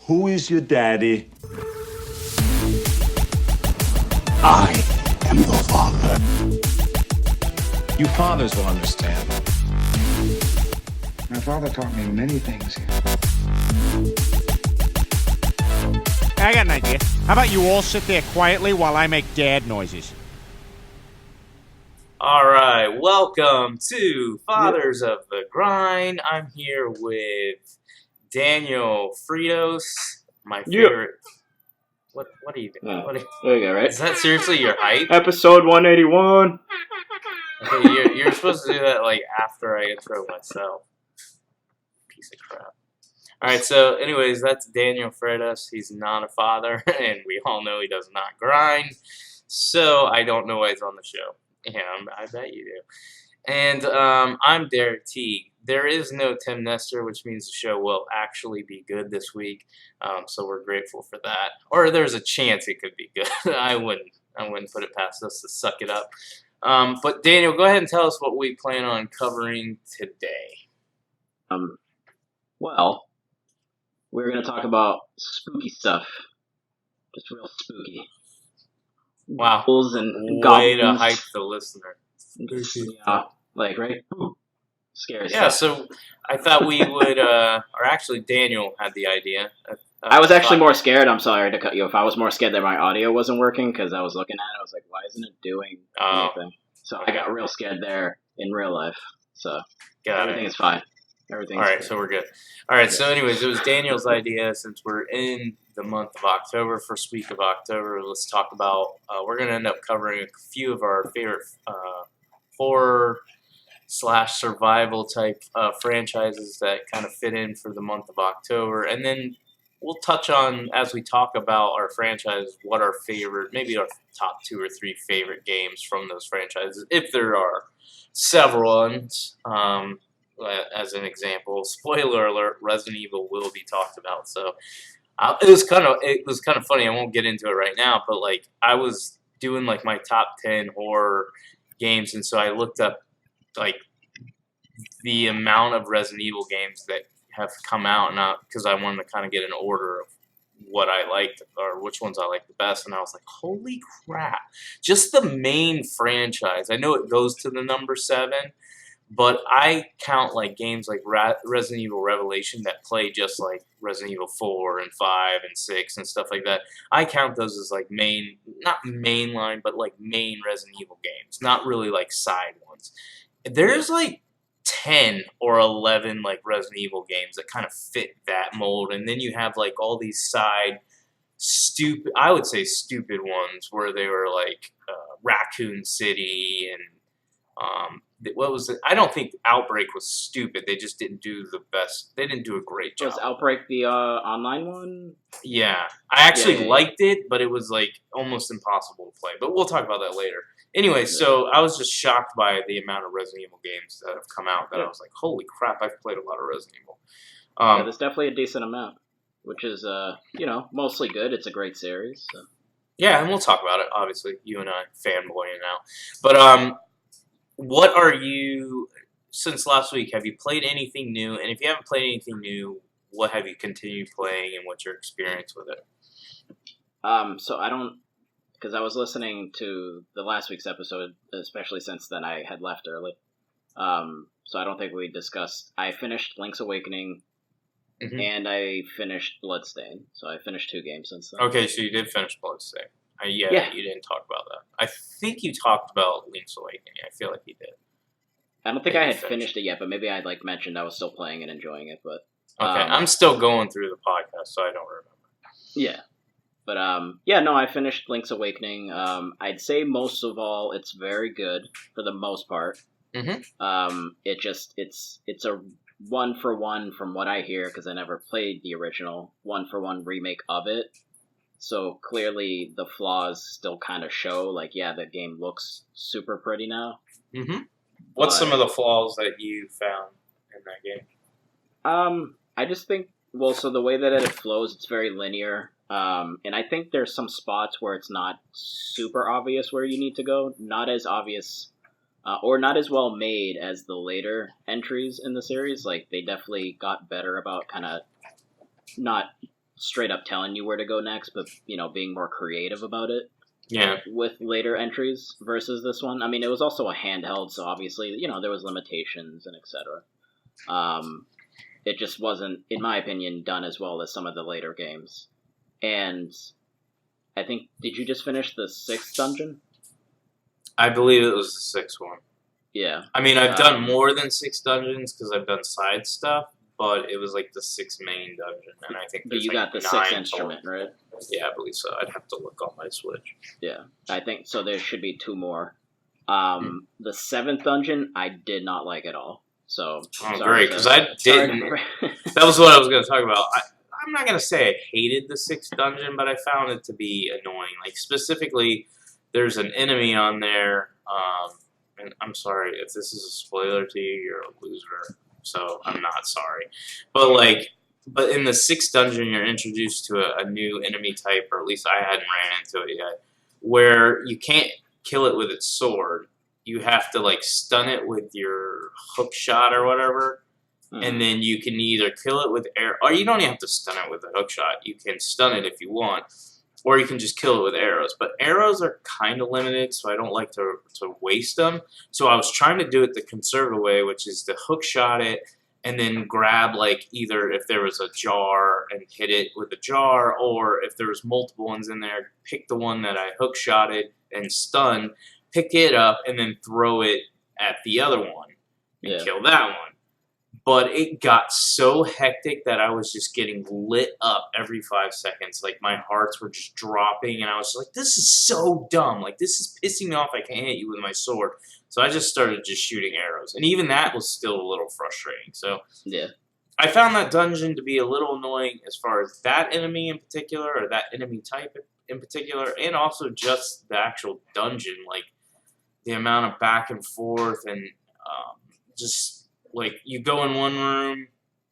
Who is your daddy? I am your father. You fathers will understand. My father taught me many things. I got an idea. How about you all sit there quietly while I make dad noises? All right, welcome to Fathers of the Grind. I'm here with Daniel Fritos, my favorite. What are you doing? There you go, right? Is that seriously your height? Episode 181. Okay, you're supposed to do that like after I intro myself. Piece of crap. All right, so anyways, that's Daniel Fritos. He's not a father, and we all know he does not grind. So I don't know why he's on the show. Yeah, I bet you do. And I'm Derek Teague. There is no Tim Nestor, which means the show will actually be good this week. So we're grateful for that. Or there's a chance it could be good. I wouldn't put it past us to suck it up. But Daniel, go ahead and tell us what we plan on covering today. Well, we're going to talk about spooky stuff. Just real spooky. Wow. Ghouls and way to goblins. hype the listener. Yeah, like, right? Ooh, scary Yeah, stuff. so I thought we would, or actually Daniel had the idea. I was actually more scared. I'm sorry to cut you off. I was more scared that my audio wasn't working because I was looking at it. I was like, why isn't it doing anything? So I got real scared there in real life. So everything is fine. Everything's all right, good. so we're good. All right, so anyways, it was Daniel's idea since we're in the month of October, first week of October. Let's talk about, we're going to end up covering a few of our favorite horror/survival type franchises that kind of fit in for the month of October. And then we'll touch on, as we talk about our franchise, what our favorite, maybe our top 2 or 3 favorite games from those franchises, if there are several ones. As an example, spoiler alert: Resident Evil will be talked about. So it was kind of funny. I won't get into it right now, but like I was doing like my top 10 horror games, and so I looked up like the amount of Resident Evil games that have come out, not because I wanted to kind of get an order of what I liked or which ones I liked the best, and I was like, holy crap! Just the main franchise. I know it goes to the number 7. But I count like games like Resident Evil Revelation that play just like Resident Evil 4 and 5 and 6 and stuff like that. I count those as like not mainline, but like main Resident Evil games, not really like side ones. There's like 10 or 11 like Resident Evil games that kind of fit that mold, and then you have like all these side stupid ones where they were like Raccoon City and what was it? I don't think Outbreak was stupid. They just didn't do the best. They didn't do a great job. Was Outbreak the online one? Yeah. I actually liked it, but it was like almost impossible to play. But we'll talk about that later. Anyway, so I was just shocked by the amount of Resident Evil games that have come out that I was like, holy crap, I've played a lot of Resident Evil. There's definitely a decent amount, which is, mostly good. It's a great series. So. Yeah, and we'll talk about it. Obviously, you and I fanboying now. But, what are you, since last week, have you played anything new? And if you haven't played anything new, what have you continued playing and what's your experience with it? So I don't, because I was listening to the last week's episode, especially since then I had left early. So I don't think we discussed, I finished Link's Awakening and I finished Bloodstain. So I finished 2 games since then. Okay, so you did finish Bloodstain. Yeah, you didn't talk about that. I think you talked about Link's Awakening. I feel like you did. I don't think I had finished it yet, but maybe I'd mentioned I was still playing and enjoying it. But okay, I'm still going through the podcast, so I don't remember. Yeah, but I finished Link's Awakening. I'd say most of all, it's very good for the most part. It's a 1-for-1 from what I hear because I never played the original 1-for-1 remake of it. So clearly the flaws still kind of show. Like, yeah, the game looks super pretty now. What's some of the flaws that you found in that game? I just think, so the way that it flows, it's very linear. And I think there's some spots where it's not super obvious where you need to go. Not as obvious, or not as well made as the later entries in the series. Like, they definitely got better about kind of not straight up telling you where to go next, but being more creative about it. Yeah. With later entries versus this one. I mean, it was also a handheld, so obviously, there was limitations and etc. It just wasn't, in my opinion, done as well as some of the later games. And I think, did you just finish the 6th dungeon? I believe it was the 6th one. Yeah. I mean, I've done more than 6 dungeons because I've done side stuff, but it was like the 6th main dungeon, and I think there's you got the 6th instrument, right? Yeah, I believe so. I'd have to look on my Switch. Yeah, I think so. There should be 2 more. The 7th dungeon, I did not like at all. So great, because I didn't. That was what I was going to talk about. I'm not going to say I hated the 6th dungeon, but I found it to be annoying. Like, specifically, there's an enemy on there, and I'm sorry if this is a spoiler to you, you're a loser, so I'm not sorry. But in the 6th dungeon, you're introduced to a new enemy type, or at least I hadn't ran into it yet, where you can't kill it with its sword. You have to, like, stun it with your hook shot or whatever, and then you can either kill it with arrow, or you don't even have to stun it with a hook shot. You can stun it if you want, or you can just kill it with arrows. But arrows are kind of limited, so I don't like to waste them. So I was trying to do it the conservative way, which is to hook shot it, and then grab, like, either if there was a jar and hit it with a jar, or if there was multiple ones in there, pick the one that I hook shotted and stunned, pick it up, and then throw it at the other one and kill that one. But it got so hectic that I was just getting lit up every 5 seconds. Like, my hearts were just dropping, and I was just like, this is so dumb. Like, this is pissing me off. I can't hit you with my sword. So I just started just shooting arrows. And even that was still a little frustrating. So yeah, I found that dungeon to be a little annoying as far as that enemy in particular, or that enemy type in particular, and also just the actual dungeon. Like, the amount of back and forth, and just... like, you go in one room,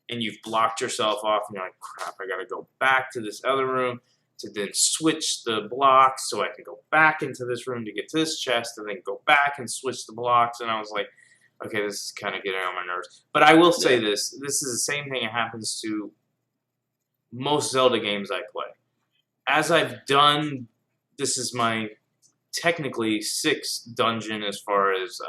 and you've blocked yourself off, and you're like, crap, I gotta go back to this other room to then switch the blocks so I can go back into this room to get to this chest, and then go back and switch the blocks, and I was like, okay, this is kind of getting on my nerves. But I will say this is the same thing that happens to most Zelda games I play. As I've done, this is my technically 6th dungeon as far as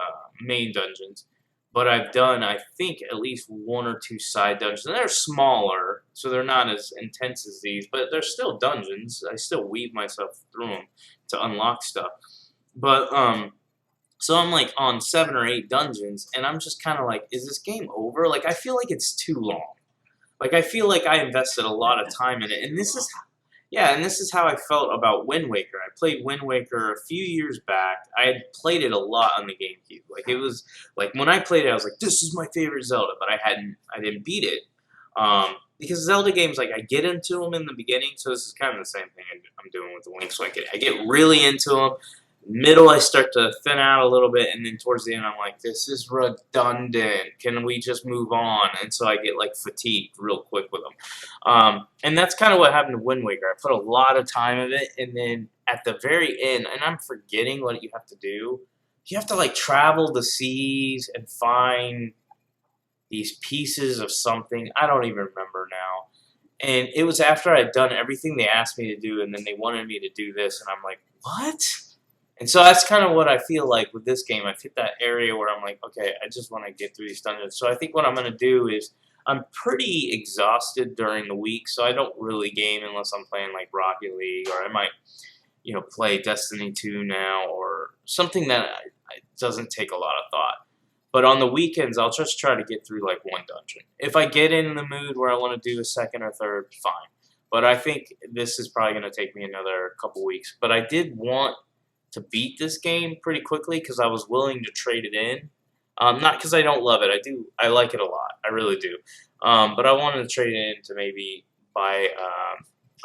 main dungeons. But I've done, I think, at least 1 or 2 side dungeons. And they're smaller, so they're not as intense as these, but they're still dungeons. I still weave myself through them to unlock stuff. But, so I'm, like, on 7 or 8 dungeons, and I'm just kind of like, is this game over? Like, I feel like it's too long. Like, I feel like I invested a lot of time in it, and this is how I felt about Wind Waker. I played Wind Waker a few years back. I had played it a lot on the GameCube. Like, it was, like, when I played it, I was like, this is my favorite Zelda, but I didn't beat it. Because Zelda games, like, I get into them in the beginning, so this is kind of the same thing I'm doing with the Link. So I get really into them. Middle, I start to thin out a little bit, and then towards the end, I'm like, this is redundant. Can we just move on? And so I get, like, fatigued real quick with them. And that's kind of what happened to Wind Waker. I put a lot of time in it, and then at the very end, and I'm forgetting what you have to do. You have to, like, travel the seas and find these pieces of something. I don't even remember now. And it was after I'd done everything they asked me to do, and then they wanted me to do this, and I'm like, what? And so that's kind of what I feel like with this game. I've hit that area where I'm like, okay, I just want to get through these dungeons. So I think what I'm going to do is I'm pretty exhausted during the week, so I don't really game unless I'm playing like Rocket League, or I might, play Destiny 2 now, or something that doesn't take a lot of thought. But on the weekends, I'll just try to get through like 1 dungeon. If I get in the mood where I want to do a 2nd or 3rd, fine. But I think this is probably going to take me another couple weeks. But I did want to beat this game pretty quickly because I was willing to trade it in. Not because I don't love it. I like it a lot. I really do. But I wanted to trade it in to maybe buy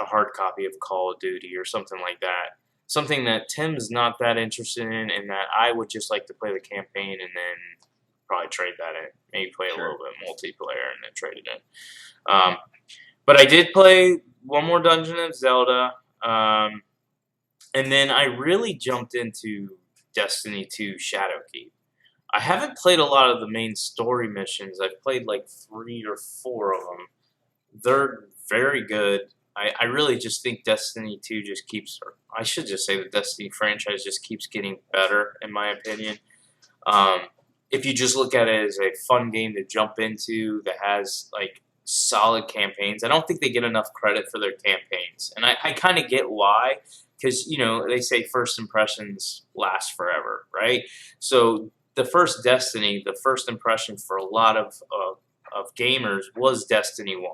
a hard copy of Call of Duty or something like that. Something that Tim's not that interested in, and that I would just like to play the campaign and then probably trade that in. Maybe play a little bit multiplayer and then trade it in. But I did play one more dungeon of Zelda. And then I really jumped into Destiny 2 Shadowkeep. I haven't played a lot of the main story missions. I've played like 3 or 4 of them. They're very good. I really just think Destiny 2 just keeps, or I should just say the Destiny franchise just keeps getting better, in my opinion. If you just look at it as a fun game to jump into that has like solid campaigns, I don't think they get enough credit for their campaigns, and I kind of get why, because they say first impressions last forever, right? So the first Destiny, the first impression for a lot of gamers was Destiny 1.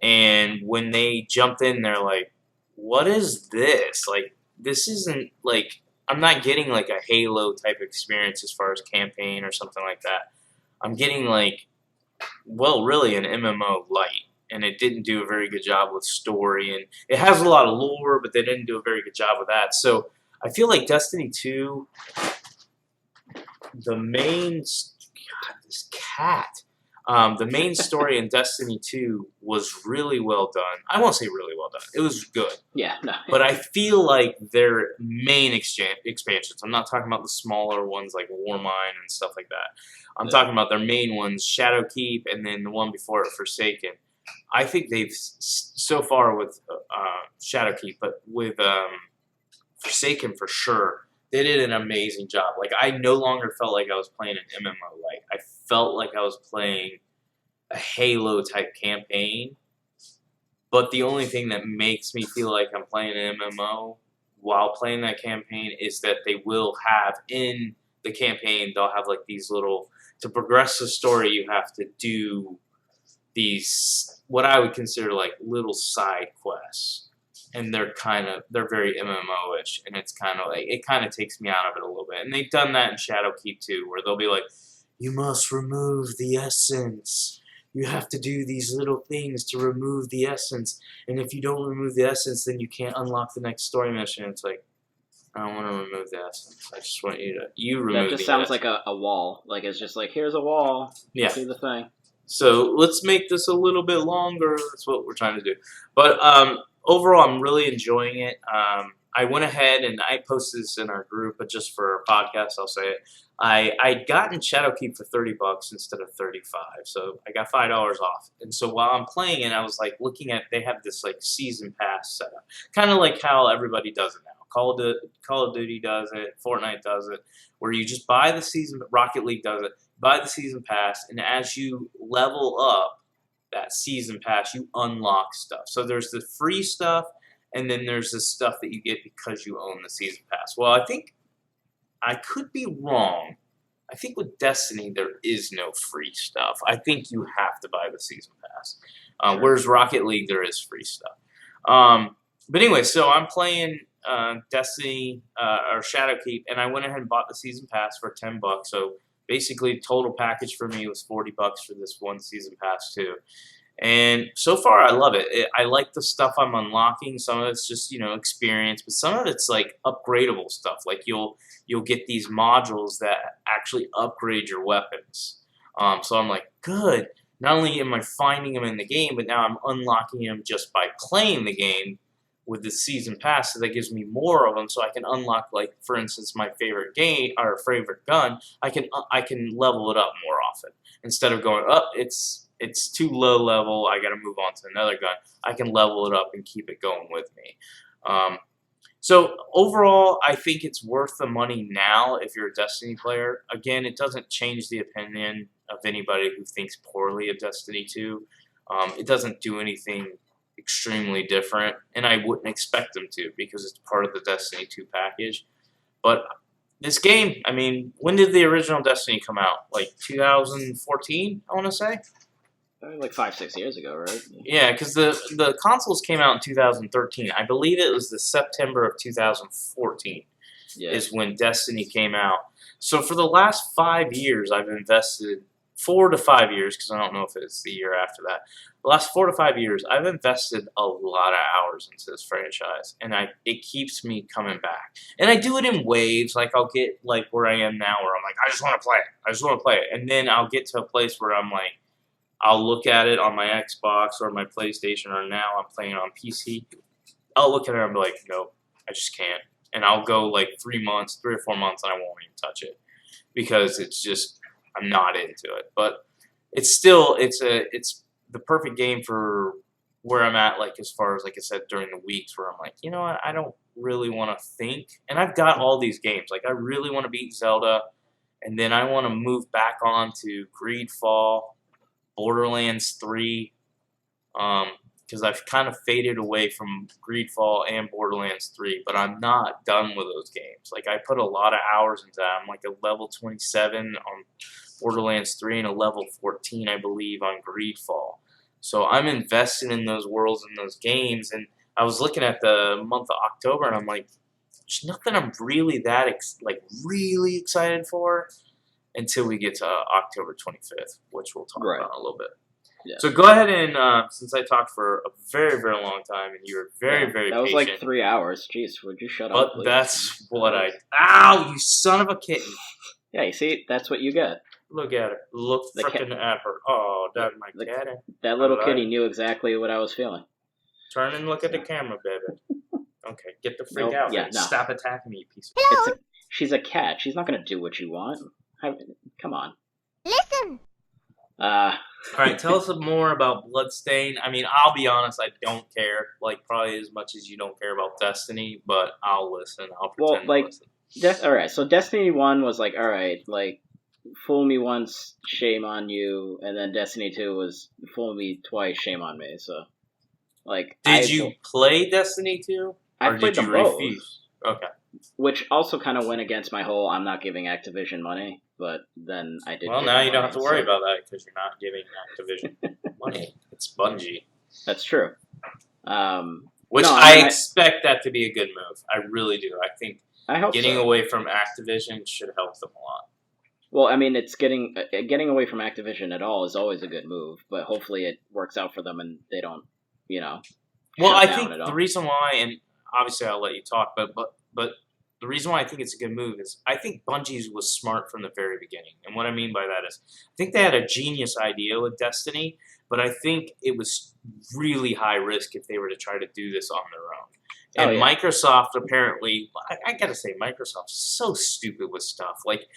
And when they jumped in, they're like, what is this? Like, this isn't, like, I'm not getting, like, a Halo type experience as far as campaign or something like that. I'm getting, like, well, really an MMO light. And it didn't do a very good job with story. And it has a lot of lore, but they didn't do a very good job with that. So I feel like Destiny 2, the main, God, this cat. The main story in Destiny 2 was really well done. I won't say really well done. It was good. Yeah, no. But I feel like their main expansions, I'm not talking about the smaller ones like Warmind and stuff like that. I'm talking about their main ones, Shadowkeep, and then the one before it, Forsaken. I think they've, so far with Shadowkeep, but with Forsaken for sure, they did an amazing job. Like, I no longer felt like I was playing an MMO. Like, I felt like I was playing a Halo-type campaign. But the only thing that makes me feel like I'm playing an MMO while playing that campaign is that they will have, in the campaign, they'll have, like, these little... To progress the story, you have to do these, what I would consider, like, little side quests. And they're very MMO-ish, and it's kind of like, it kind of takes me out of it a little bit. And they've done that in Shadowkeep too, where they'll be like, you must remove the essence. You have to do these little things to remove the essence. And if you don't remove the essence, then you can't unlock the next story mission. It's like, I don't want to remove the essence. I just want you to, remove the essence. That just sounds like a wall. Like, it's just like, here's a wall. Yeah. Do the thing. So let's make this a little bit longer. That's what we're trying to do. But, overall, I'm really enjoying it. I went ahead and I posted this in our group, but just for a podcast, I'll say it. I'd gotten Shadowkeep for $30 instead of $35, so I got $5 off. And so while I'm playing it, I was like looking at, they have this like season pass setup, kind of like how everybody does it now. Call of Duty does it, Fortnite does it, where you just buy the season. Rocket League does it. Buy the season pass, and as you level up that season pass, you unlock stuff. So there's the free stuff, and then there's the stuff that you get because you own the season pass. Well, I think I could be wrong. I think with Destiny, there is no free stuff. I think you have to buy the season pass. Whereas Rocket League, there is free stuff. But anyway, so I'm playing Destiny or Shadowkeep, and I went ahead and bought the season pass for $10. So basically, total package for me was $40 for this one season pass too. And so far, I love it. I like the stuff I'm unlocking. Some of it's just, experience, but some of it's like upgradable stuff. Like you'll get these modules that actually upgrade your weapons. So I'm like, good. Not only am I finding them in the game, but now I'm unlocking them just by playing the game with the season pass. So that gives me more of them, so I can unlock, like, for instance, my favorite game or favorite gun. I can level it up more often instead of going up. It's too low level. I got to move on to another gun. I can level it up and keep it going with me. So overall, I think it's worth the money now if you're a Destiny player. Again, it doesn't change the opinion of anybody who thinks poorly of Destiny 2. It doesn't do anything extremely different, and I wouldn't expect them to because it's part of the Destiny 2 package. But this game, I mean, when did the original Destiny come out? Like 2014, I want to say? Like 5-6 years ago, right? Yeah, because the consoles came out in 2013. I believe it was the September of 2014 is when Destiny came out. So for the last 5 years, I've invested 4 to 5 years, because I don't know if it's the year after that. The last 4 to 5 years, I've invested a lot of hours into this franchise, and it keeps me coming back. And I do it in waves. Like, I'll get like where I am now, where I'm like, I just want to play it. I just want to play it. And then I'll get to a place where I'm like, I'll look at it on my Xbox or my PlayStation, or now I'm playing on PC. I'll look at it and I'll be like, no, I just can't. And I'll go like 3 or 4 months, and I won't even touch it because it's just, I'm not into it. But it's still, it's the perfect game for where I'm at, like as far as like I said during the weeks where I'm like, you know what, I don't really want to think, and I've got all these games. Like I really want to beat Zelda, and then I want to move back on to Greedfall, Borderlands 3, because I've kind of faded away from Greedfall and Borderlands 3, but I'm not done with those games. Like I put a lot of hours into that. I'm like a level 27 on Borderlands 3 and a level 14, I believe, on Greedfall. So I'm invested in those worlds and those games, and I was looking at the month of October, and I'm like, there's nothing I'm really that really excited for until we get to October 25th, which we'll talk about in a little bit. Yeah. So go ahead and, since I talked for a very, very long time, and you were very, very that was patient. like 3 hours. Jeez, would you shut up, But please? that's what Ow, you son of a kitten. Yeah, you see, that's what you get. Look at her. Look frickin' at her. Oh, that's my cat. That little kitty knew exactly what I was feeling. Turn and look at the camera, baby. Okay, get the freak Nope, out. yeah, no. Stop attacking me, you piece of She's a cat. She's not going to do what you want. Come on. Listen. Alright, tell us more about Bloodstain. I mean, I'll be honest, I don't care. Like, probably as much as you don't care about Destiny, but I'll listen. I'll pretend to listen. Alright, so Destiny 1 was like, alright, like, fool me once, shame on you, and then Destiny 2 was fool me twice, shame on me, so, like... Did you play Destiny 2? I played them both. Refuse? Okay. Which also kind of went against my whole, I'm not giving Activision money, but then I did. Well, now you don't have to worry about that because you're not giving Activision money. It's Bungie. That's true. Which I expect that to be a good move. I really do. I think getting away from Activision should help them a lot. Well, I mean, it's getting away from Activision at all is always a good move, but hopefully it works out for them and they don't, you know. Well, I think the reason why, and obviously I'll let you talk, but the reason why I think it's a good move is I think Bungie was smart from the very beginning. And what I mean by that is I think they had a genius idea with Destiny, but I think it was really high risk if they were to try to do this on their own. And Microsoft apparently, I gotta say, Microsoft's so stupid with stuff. Like,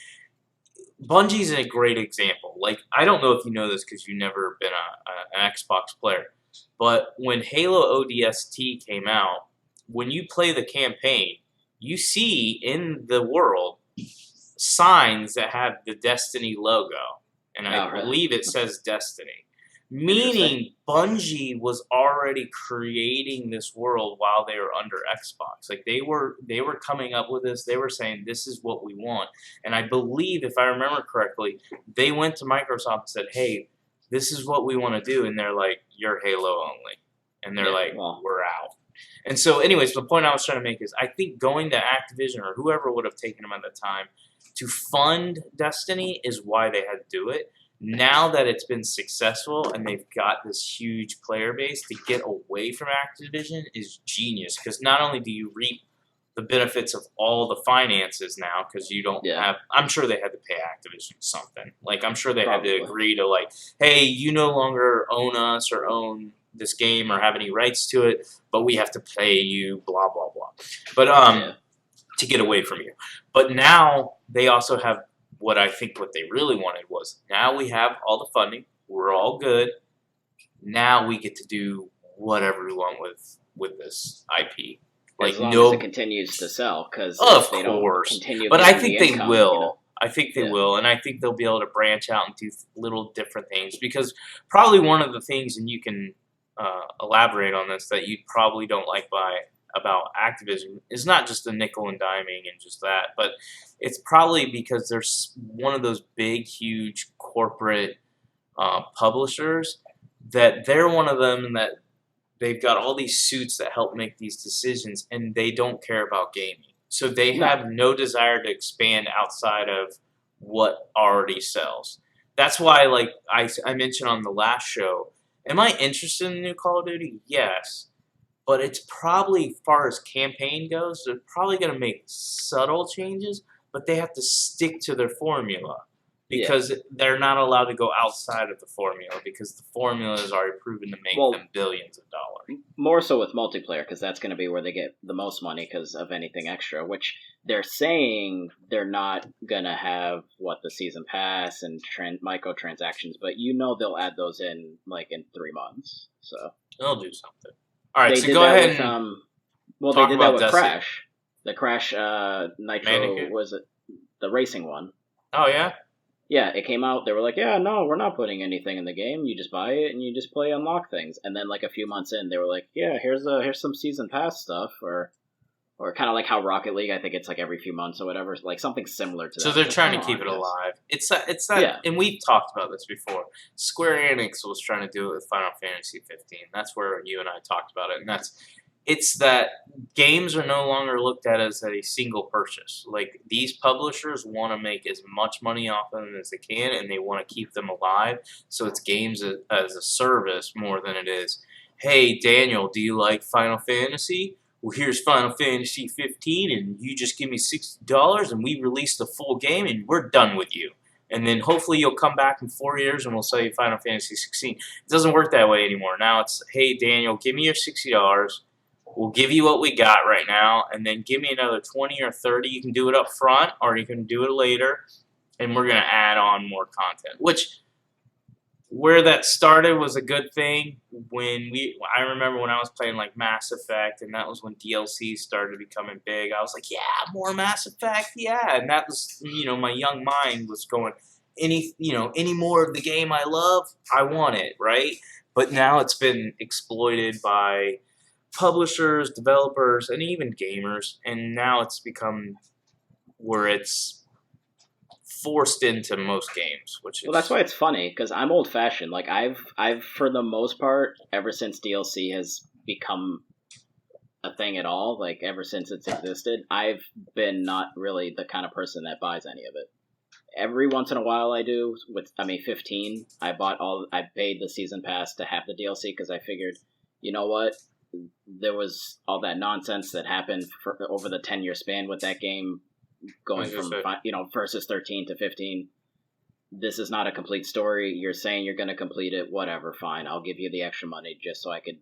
Bungie's a great example. Like, I don't know if you know this because you've never been an Xbox player, but when Halo ODST came out, when you play the campaign, you see in the world signs that have the Destiny logo. And I believe it says Destiny. Meaning Bungie was already creating this world while they were under Xbox. Like they were coming up with this. They were saying this is what we want. And I believe, if I remember correctly, they went to Microsoft and said, hey, this is what we want to do. And they're like, you're Halo only. And they're like, well, we're out. And so, anyways, the point I was trying to make is I think going to Activision or whoever would have taken them at the time to fund Destiny is why they had to do it. Now that it's been successful and they've got this huge player base, to get away from Activision is genius because not only do you reap the benefits of all the finances now because you don't have – I'm sure they had to pay Activision something. Like I'm sure they had to agree to like, hey, you no longer own us or own – this game or have any rights to it, but we have to pay you, blah, blah, blah. But to get away from you. But now they also have what I think what they really wanted was now we have all the funding. We're all good. Now we get to do whatever we want with this IP. Like as long as it continues to sell, because of course. But I think they will. You know? I think they will, and I think they'll be able to branch out and do little different things because probably one of the things, and you can elaborate on this, that you probably don't like about Activision is not just the nickel and diming and just that, but it's probably because there's one of those big, huge corporate publishers that they're one of them that they've got all these suits that help make these decisions and they don't care about gaming. So they have no desire to expand outside of what already sells. That's why, like I mentioned on the last show, am I interested in the new Call of Duty? Yes. But it's probably, as far as campaign goes, they're probably going to make subtle changes, but they have to stick to their formula. because they're not allowed to go outside of the formula because the formula is already proven to make them billions of dollars. More so with multiplayer because that's going to be where they get the most money because of anything extra, which they're saying they're not going to have the season pass and microtransactions, but they'll add those in in 3 months. So they'll do something. All right, so go ahead with, and they did that with Destiny. Crash. The Crash Nitro Manicure? was it the racing one. Oh, yeah? Yeah, it came out. They were like, "Yeah, no, we're not putting anything in the game. You just buy it and you just play unlock things." And then a few months in, they were like, "Yeah, here's some season pass stuff," or kind of like how Rocket League. I think it's every few months or whatever, something similar to that. So they're trying to keep it alive. It's that, and we've talked about this before. Square Enix was trying to do it with Final Fantasy 15. That's where you and I talked about it, and it's that games are no longer looked at as a single purchase. These publishers want to make as much money off of them as they can, and they want to keep them alive. So it's games as a service more than it is, hey, Daniel, do you like Final Fantasy? Well, here's Final Fantasy 15, and you just give me $60, and we release the full game, and we're done with you. And then hopefully you'll come back in 4 years, and we'll sell you Final Fantasy 16. It doesn't work that way anymore. Now it's, hey, Daniel, give me your $60. We'll give you what we got right now, and then give me another 20 or 30. You can do it up front, or you can do it later, and we're going to add on more content. Which, where that started was a good thing. I remember when I was playing Mass Effect, and that was when DLC started becoming big. I was like, yeah, more Mass Effect, yeah. And that was, my young mind was going, any more of the game I love, I want it, right? But now it's been exploited by publishers, developers, and even gamers, and now it's become where it's forced into most games, which is... Well, that's why it's funny, because I'm old-fashioned. I've for the most part, ever since DLC has become a thing at all, ever since it's existed, I've been not really the kind of person that buys any of it. Every once in a while I do. 15, I paid the season pass to have the DLC, because I figured, you know what? There was all that nonsense that happened over the 10-year span with that game going from versus 13 to 15. This is not a complete story. You're saying you're going to complete it. Whatever, fine. I'll give you the extra money just so I could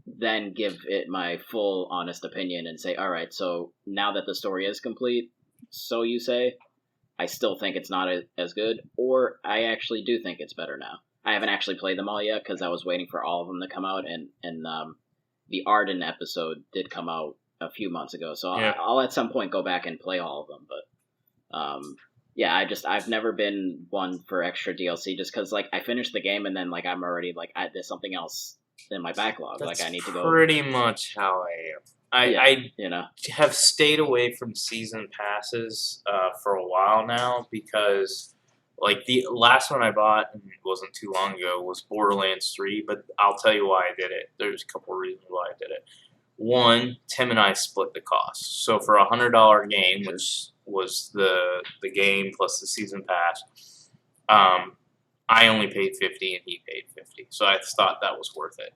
then give it my full honest opinion and say, all right, so now that the story is complete, so you say, I still think it's not as good, or I actually do think it's better now. I haven't actually played them all yet because I was waiting for all of them to come out, and the Arden episode did come out a few months ago, so yeah. I'll at some point go back and play all of them. But I've never been one for extra DLC just because I finished the game and then I'm already there's something else in my backlog. That's I need to go. Pretty much how I am. I have stayed away from season passes for a while now because. The last one I bought, and it wasn't too long ago, was Borderlands 3, but I'll tell you why I did it. There's a couple of reasons why I did it. One, Tim and I split the cost. So for a $100 game, which was the game plus the season pass, I only paid $50 and he paid $50. So I thought that was worth it.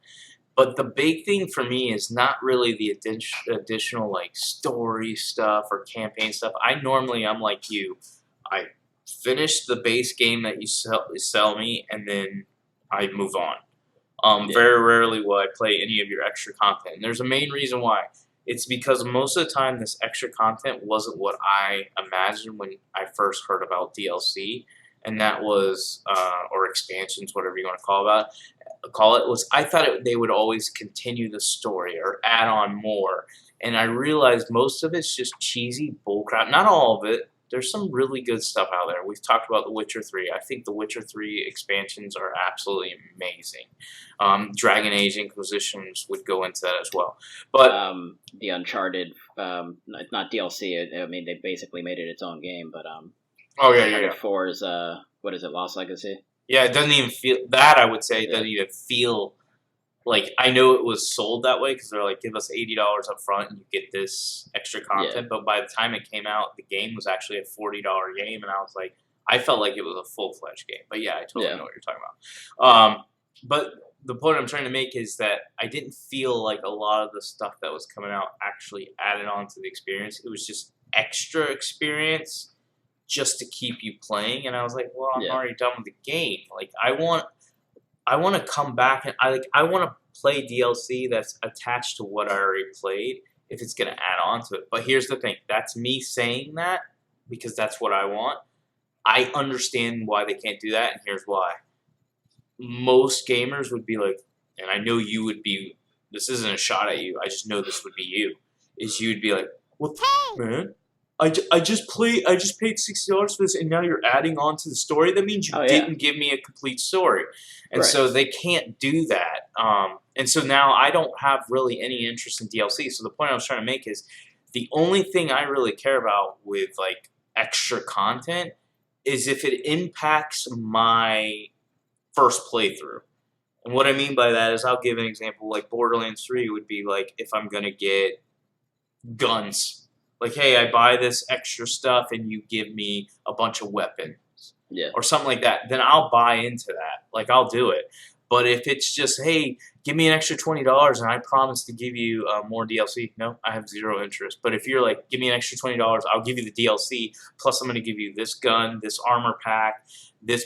But the big thing for me is not really the additional story stuff or campaign stuff. I'm like you. I finish the base game that you sell me, and then I move on. Very rarely will I play any of your extra content. And there's a main reason why. It's because most of the time this extra content wasn't what I imagined when I first heard about DLC, and that was, or expansions, whatever you want to call it, was I thought they would always continue the story or add on more. And I realized most of it's just cheesy bullcrap. Not all of it. There's some really good stuff out there. We've talked about The Witcher 3. I think The Witcher 3 expansions are absolutely amazing. Dragon Age Inquisitions would go into that as well. But the Uncharted, not DLC. They basically made it its own game. But Uncharted 4 is what is it? Lost Legacy. Yeah, it doesn't even feel that. I would say it doesn't even feel. I know it was sold that way because they're give us $80 up front and you get this extra content. Yeah. But by the time it came out, the game was actually a $40 game, and I felt like it was a full-fledged game. But yeah, I totally know what you're talking about. But the point I'm trying to make is that I didn't feel like a lot of the stuff that was coming out actually added on to the experience. It was just extra experience just to keep you playing. And I was like, well, I'm Yeah. already done with the game. Like, I want to come back and I want to play DLC that's attached to what I already played if it's going to add on to it. But here's the thing. That's me saying that because that's what I want. I understand why they can't do that, and here's why. Most gamers would be like, and I know you would be, this isn't a shot at you, I just know this would be you, is you'd be like, what the man? I just paid $60 for this, and now you're adding on to the story? That means you didn't give me a complete story. And so they can't do that. And so now I don't have really any interest in DLC. So the point I was trying to make is the only thing I really care about with like extra content is if it impacts my first playthrough. And what I mean by that is I'll give an example. Like Borderlands 3 would be like if I'm going to get guns. Like, hey, I buy this extra stuff and you give me a bunch of weapons. Yeah. Or something like that. Then I'll buy into that. Like, I'll do it. But if it's just, hey, give me an extra $20 and I promise to give you more DLC, no, I have zero interest. But if you're like, give me an extra $20, I'll give you the DLC, plus I'm going to give you this gun, this armor pack, this,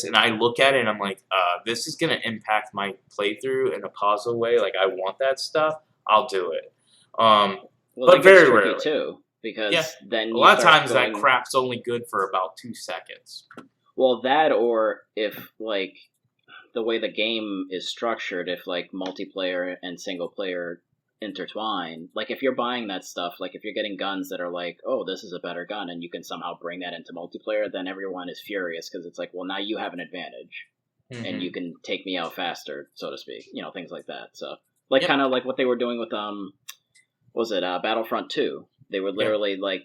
and I look at it and I'm like, this is going to impact my playthrough in a positive way. Like, I want that stuff. I'll do it. Well, but very tricky rarely. too, because then a lot of times that crap's only good for about 2 seconds. Well, that or if like the way the game is structured, if like multiplayer and single player intertwine, like if you're buying that stuff, like if you're getting guns that are like, oh, this is a better gun, and you can somehow bring that into multiplayer, then everyone is furious because it's like, well, now you have an advantage, and you can take me out faster, so to speak. You know, things like that. So, like kind of like what they were doing with was it Battlefront 2? They were literally like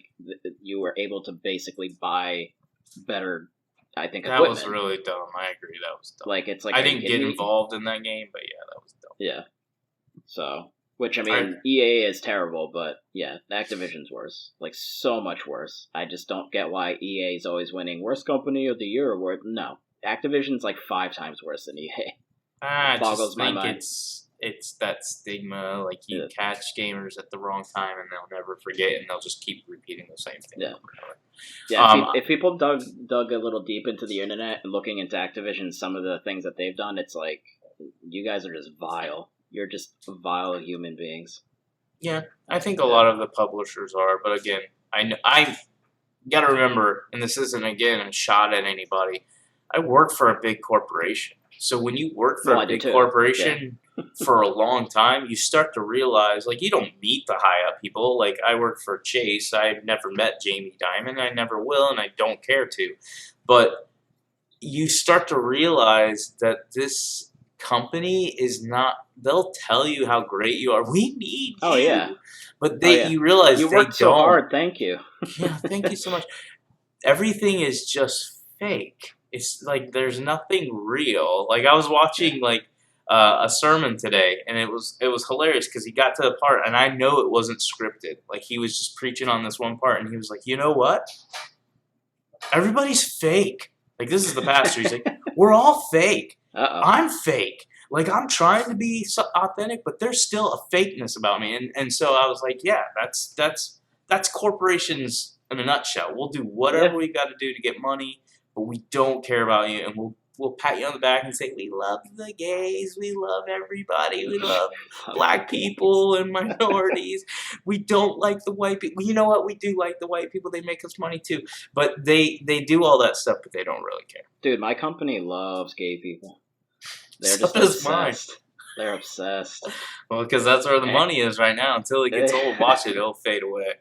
you were able to basically buy better. I think that equipment. was really dumb. I agree, that was dumb. Like it's like I didn't get involved in that game, but yeah, that was dumb. Yeah. So, which I mean, EA is terrible, but yeah, Activision's worse. Like so much worse. I just don't get why EA is always winning worst company of the year award. No, Activision's like 5 times worse than EA. I boggles just my think mind. it's that stigma. Like you catch gamers at the wrong time, and they'll never forget, and they'll just keep repeating the same thing. Yeah. Yeah, if people dug a little deep into the internet and looking into Activision, some of the things that they've done, it's like, you guys are just vile. You're just vile human beings. Yeah, I think a lot of the publishers are, but again, I got to remember, and this isn't again a shot at anybody. I work for a big corporation, so when you work for a big corporation for a long time, you start to realize, like, you don't meet the high up people. Like, I work for Chase. I've never met Jamie Dimon. I never will, and I don't care to. But you start to realize that this company is not. They'll tell you how great you are. We need you. Yeah. But you realize you they worked so don't. hard. Thank you. Yeah, thank you so much. Everything is just fake. It's like there's nothing real. Like I was watching like a sermon today, and it was hilarious because he got to the part, and I know it wasn't scripted. Like he was just preaching on this one part, and he was like, "You know what? Everybody's fake." Like this is the pastor. He's like, "We're all fake. I'm fake. Like I'm trying to be authentic, but there's still a fakeness about me." And so I was like, "Yeah, that's corporations in a nutshell. We'll do whatever we got to do to get money." But we don't care about you, and we'll pat you on the back and say, we love the gays, we love everybody, we love black people and minorities. We don't like the white people. You know what? We do like the white people. They make us money too. But they do all that stuff, but they don't really care. Dude, my company loves gay people. They're So just does mine. obsessed. They're obsessed. Well, because that's where the money is right now. Until it gets old, watch it. It'll fade away.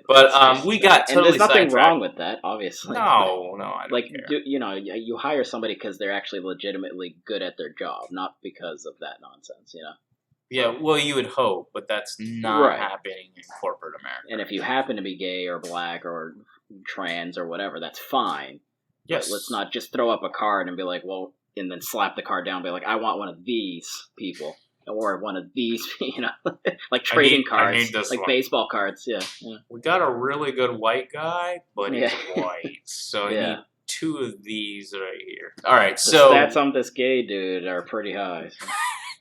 But we got totally and there's nothing sidetracked. wrong with that, obviously. No, I don't care. You know, you hire somebody because they're actually legitimately good at their job, not because of that nonsense, you know? Yeah, well, you would hope, but that's not happening in corporate America. And if you happen to be gay or black or trans or whatever, that's fine. Yes. But let's not just throw up a card and be like, well, and then slap the card down and be like, I want one of these people. Or one of these, you know, like trading cards, like one. Baseball cards. Yeah. We got a really good white guy, but he's white, so I need 2 of these right here. All right, the stats on this gay dude are pretty high.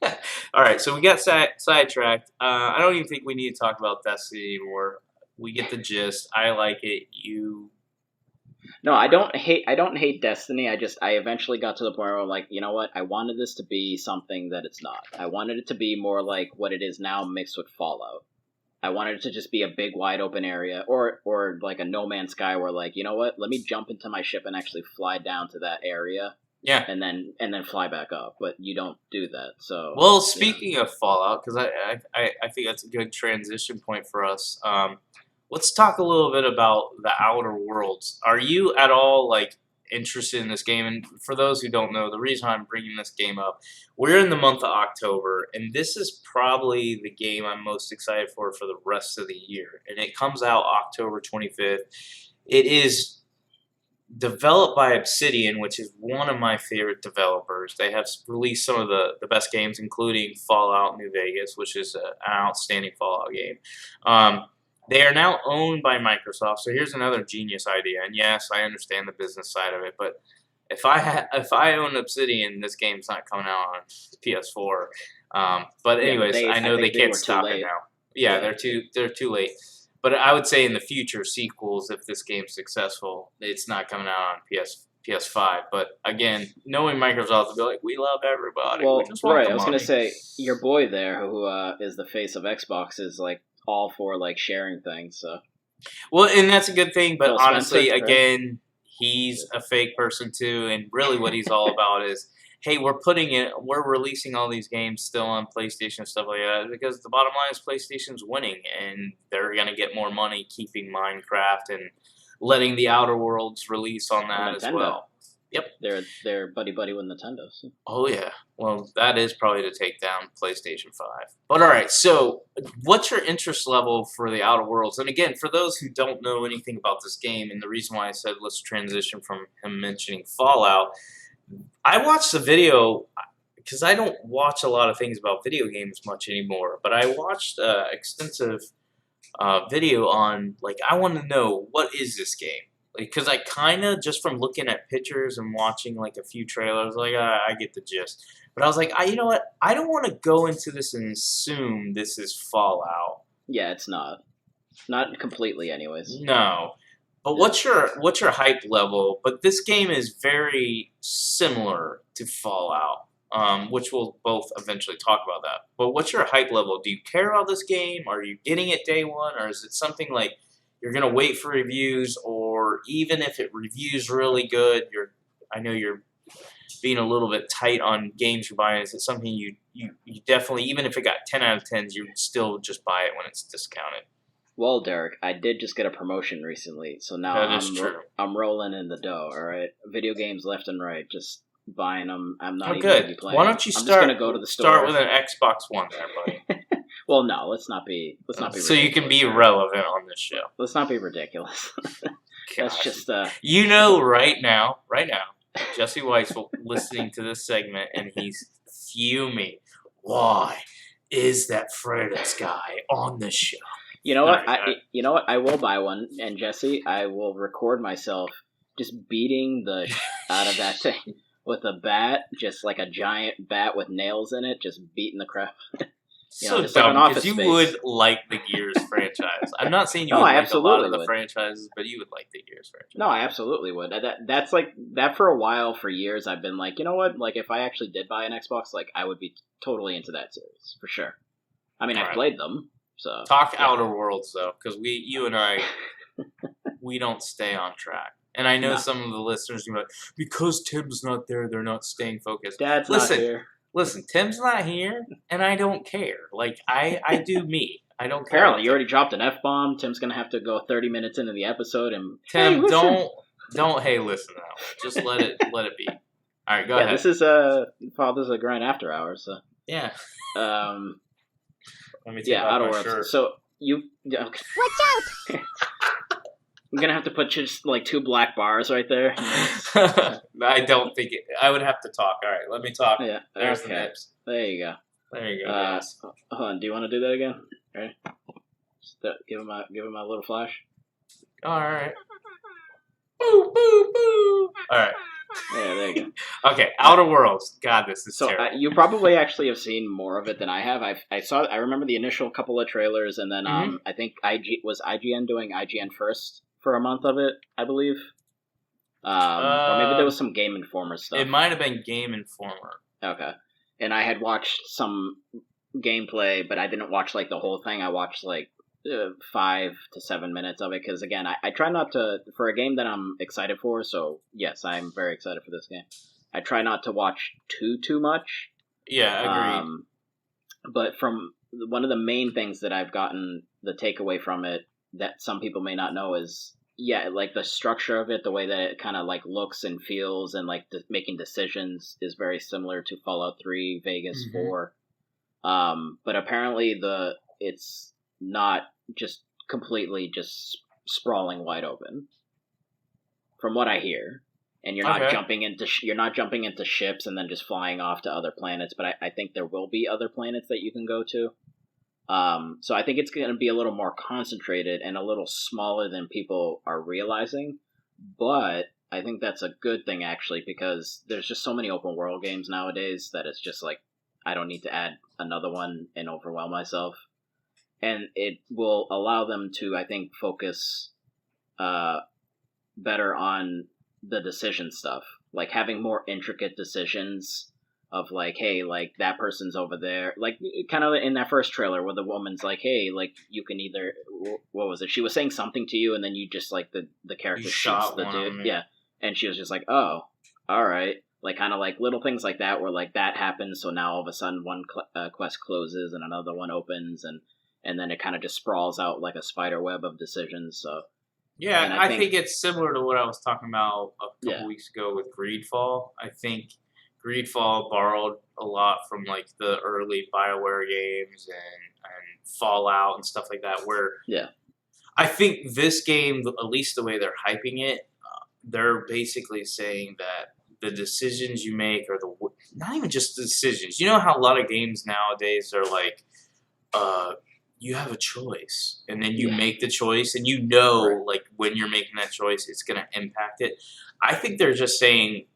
So. All right, so we got sidetracked. I don't even think we need to talk about Destiny anymore. We get the gist. I like it. You No, I don't hate Destiny. I eventually got to the point where I'm like, you know what? I wanted this to be something that it's not. I wanted it to be more like what it is now mixed with Fallout. I wanted it to just be a big wide open area or like a No Man's Sky where like, you know what? Let me jump into my ship and actually fly down to that area. Yeah. And then fly back up, but you don't do that. So Well, speaking of Fallout, because I think that's a good transition point for us. Let's talk a little bit about the Outer Worlds. Are you at all like interested in this game? And for those who don't know, the reason I'm bringing this game up, we're in the month of October, and this is probably the game I'm most excited for the rest of the year. And it comes out October 25th. It is developed by Obsidian, which is one of my favorite developers. They have released some of the best games, including Fallout New Vegas, which is an outstanding Fallout game. They are now owned by Microsoft, so here's another genius idea. And yes, I understand the business side of it, but if I own Obsidian, this game's not coming out on PS4. But anyways, I know they can't stop it now. Yeah, they're too late. But I would say in the future sequels, if this game's successful, it's not coming out on PS5. But again, knowing Microsoft will be like, we love everybody. Well, we just want right. the I was money. gonna say your boy there, who is the face of Xbox, is like all for like sharing things. So. Well, and that's a good thing. But Phil honestly, Spencer, again, he's a fake person too, and really what he's all about is, hey, we're releasing all these games still on PlayStation and stuff like that because the bottom line is PlayStation's winning, and they're gonna get more money keeping Minecraft and letting the Outer Worlds release on that as well. Yep, they're buddy with Nintendo. So. Oh yeah, well that is probably to take down PlayStation 5. But all right, so what's your interest level for the Outer Worlds? And again, for those who don't know anything about this game, and the reason why I said let's transition from him mentioning Fallout. I watched the video because I don't watch a lot of things about video games much anymore, but I watched extensive video on, like, I want to know, what is this game? Because I kind of, just from looking at pictures and watching, like, a few trailers, like, I get the gist. But I was like, you know what? I don't want to go into this and assume this is Fallout. Yeah, it's not. Not completely, anyways. No. But what's your hype level? But this game is very similar to Fallout, which we'll both eventually talk about that. But what's your hype level? Do you care about this game? Are you getting it day one? Or is it something like you're going to wait for reviews? Or even if it reviews really good, I know you're being a little bit tight on games you're buying. Is it something you definitely, even if it got 10 out of 10s, you would still just buy it when it's discounted? Well, Derek, I did just get a promotion recently, so now I'm rolling in the dough. All right, video games left and right, just buying them. I'm not even going to be playing. Why don't you I'm just going to go to the store. Start with an Xbox One, there, buddy. Well, no, let's not be. So you can be relevant on this show. Let's not be ridiculous. That's just. Right now, Jesse White's listening to this segment, and he's fuming. Why is that Freda's guy on the show? You know what? I will buy one, and Jesse, I will record myself just beating the out of that thing with a bat, just like a giant bat with nails in it, just beating the crap. So dumb, because you would like the Gears franchise. I'm not saying you would like a lot of the franchises, but you would like the Gears franchise. No, I absolutely would. That's like that for a while, for years. I've been like, you know what? Like, if I actually did buy an Xbox, like, I would be totally into that series for sure. I mean, I've played them. So talk Outer Worlds though, because you and I, we don't stay on track. And I know some of the listeners are like, because Tim's not there, they're not staying focused. Dad's not here. Listen, Tim's not here, and I don't care. Like, I do me. I don't care. Apparently, you already dropped an F-bomb. Tim's going to have to go 30 minutes into the episode and... Tim, hey, listen now. Just let it be. All right, go ahead. This is Father's a Grind After Hours, so... Yeah. Let me take off Outer Worlds. Shirt. So, you... Okay. Watch out! I'm going to have to put just, like, 2 black bars right there. I don't think it... I would have to talk. All right, let me talk. Yeah. There's the nips. There you go. There you go, guys. Hold on. Do you want to do that again? All right. Just, give him a little flash. All right. Boo, boo, boo. All right. Yeah, there you go. Okay, Outer Worlds. God, this is terrible. You probably actually have seen more of it than I have. I remember the initial couple of trailers, and then I think IGN doing IGN first for a month of it, I believe. Or maybe there was some Game Informer stuff. It might have been Game Informer. Okay. And I had watched some gameplay, but I didn't watch like the whole thing. I watched like 5 to 7 minutes of it because, again, I try not to, for a game that I'm excited for, so yes, I'm very excited for this game. I try not to watch too much. Yeah, agreed. But from one of the main things that I've gotten the takeaway from it that some people may not know is, yeah, like the structure of it, the way that it kind of like looks and feels and like making decisions is very similar to Fallout 3, Vegas 4. But apparently it's not just completely just sprawling wide open, from what I hear. And you're not jumping into ships and then just flying off to other planets. But I think there will be other planets that you can go to. So I think it's going to be a little more concentrated and a little smaller than people are realizing. But I think that's a good thing, actually, because there's just so many open world games nowadays that it's just like, I don't need to add another one and overwhelm myself. And it will allow them to, I think, focus better on the decision stuff. Like having more intricate decisions of like, hey, like that person's over there. Like kind of in that first trailer where the woman's like, hey, like you can either, what was it? She was saying something to you and then you just like the character shoots the dude. Yeah. And she was just like, oh, all right. Like kind of like little things like that where like that happens. So now all of a sudden one quest closes and another one opens and then it kind of just sprawls out like a spider web of decisions. So yeah, I think it's similar to what I was talking about a couple weeks ago with Greedfall. I think Greedfall borrowed a lot from like the early BioWare games and Fallout and stuff like that. Where I think this game, at least the way they're hyping it, they're basically saying that the decisions you make are not even just the decisions. You know how a lot of games nowadays are like, you have a choice, and then you make the choice, and you know, like when you're making that choice, it's going to impact it. I think they're just saying,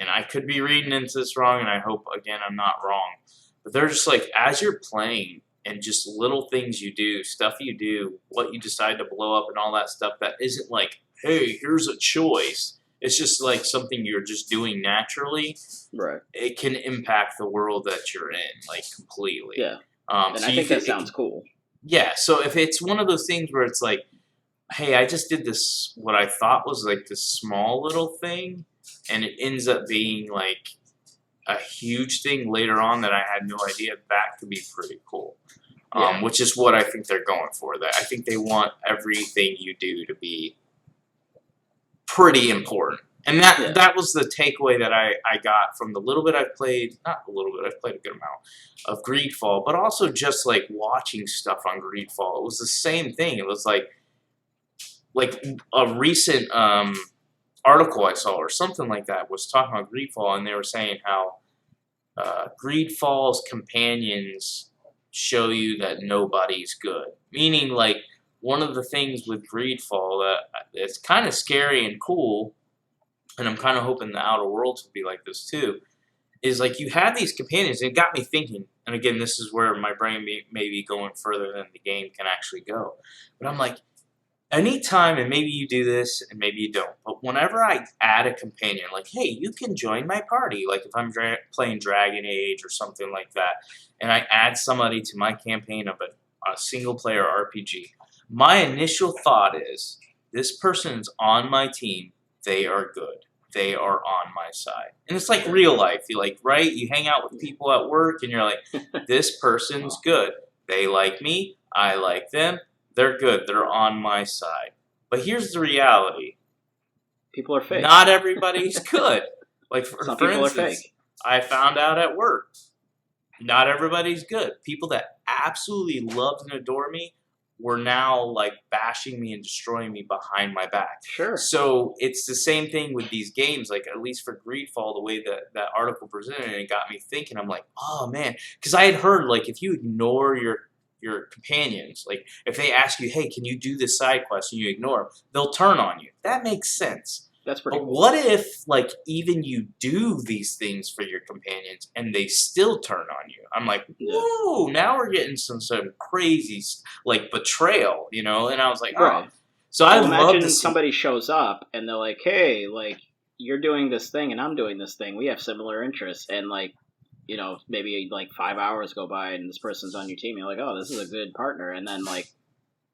and I could be reading into this wrong, and I hope again I'm not wrong, but they're just like, as you're playing, and just little things you do, stuff you do, what you decide to blow up, and all that stuff that isn't like, hey, here's a choice. It's just like something you're just doing naturally. Right. It can impact the world that you're in, like completely. Yeah. And so I think that sounds cool. Yeah, so if it's one of those things where it's like, hey, I just did this, what I thought was like this small little thing, and it ends up being like a huge thing later on that I had no idea, that could be pretty cool. Which is what I think they're going for. That I think they want everything you do to be pretty important. And that was the takeaway that I got from the little bit I've played, not a little bit, I've played a good amount of Greedfall, but also just like watching stuff on Greedfall. It was the same thing. It was like a recent article I saw or something like that was talking about Greedfall, and they were saying how Greedfall's companions show you that nobody's good. Meaning like one of the things with Greedfall that it's kind of scary and cool, and I'm kind of hoping the Outer Worlds will be like this too, is like you have these companions, and it got me thinking, and again, this is where my brain may be going further than the game can actually go. But I'm like, anytime, and maybe you do this, and maybe you don't, but whenever I add a companion, like, hey, you can join my party, like if I'm playing Dragon Age or something like that, and I add somebody to my campaign of a single-player RPG, my initial thought is, this person's on my team, they are good. They are on my side. And it's like real life. You like, right? You hang out with people at work and you're like, this person's good. They like me. I like them. They're good. They're on my side. But here's the reality. People are fake. Not everybody's good. Like, for people instance, are fake. I found out at work, not everybody's good. People that absolutely loved and adore me were now like bashing me and destroying me behind my back. Sure. So it's the same thing with these games. Like at least for Greedfall, the way that article presented it got me thinking. I'm like, oh man, because I had heard like if you ignore your companions, like if they ask you, hey, can you do this side quest, and you ignore them, they'll turn on you. That makes sense. That's pretty cool. What if, like, even you do these things for your companions and they still turn on you? I'm like, whoa, now we're getting some crazy, like, betrayal, you know? And I was like, oh. Right. So I love imagine to see. somebody shows up and they're like, "Hey, like you're doing this thing and I'm doing this thing. We have similar interests." And like, you know, maybe like 5 hours go by and this person's on your team. You're like, "Oh, this is a good partner." And then like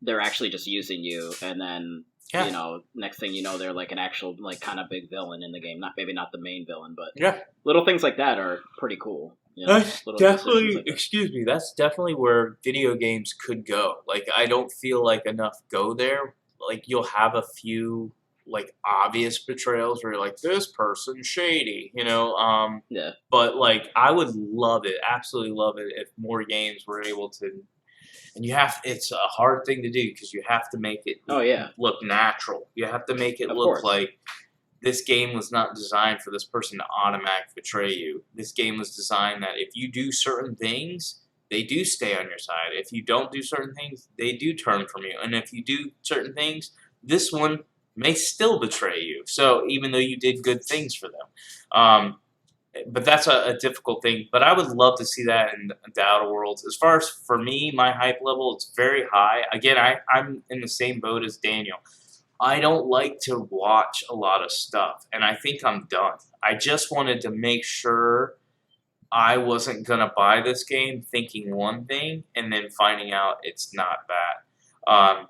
they're actually just using you, and then Yeah. you know, next thing you know, they're like an actual like kind of big villain in the game. Not maybe not the main villain, but Yeah. little things like that are pretty cool. You know, That's little decisions definitely, like that. excuse me, that's definitely where video games could go. Like, I don't feel like enough go there. Like, you'll have a few, like, obvious betrayals where you're like, this person's shady, you know? Yeah. But, like, I would love it, absolutely love it, if more games were able to. And it's a hard thing to do because you have to make it Oh yeah. look natural. You have to make it Of look course. like this game was not designed for this person to automatically betray you. This game was designed that if you do certain things, they do stay on your side. If you don't do certain things, they do turn from you. And if you do certain things, this one may still betray you. So even though you did good things for them. But that's a difficult thing. But I would love to see that in the Outer Worlds. As far as for me, my hype level, it's very high. Again, I'm in the same boat as Daniel. I don't like to watch a lot of stuff, and I think I'm done. I just wanted to make sure I wasn't going to buy this game thinking one thing and then finding out it's not that.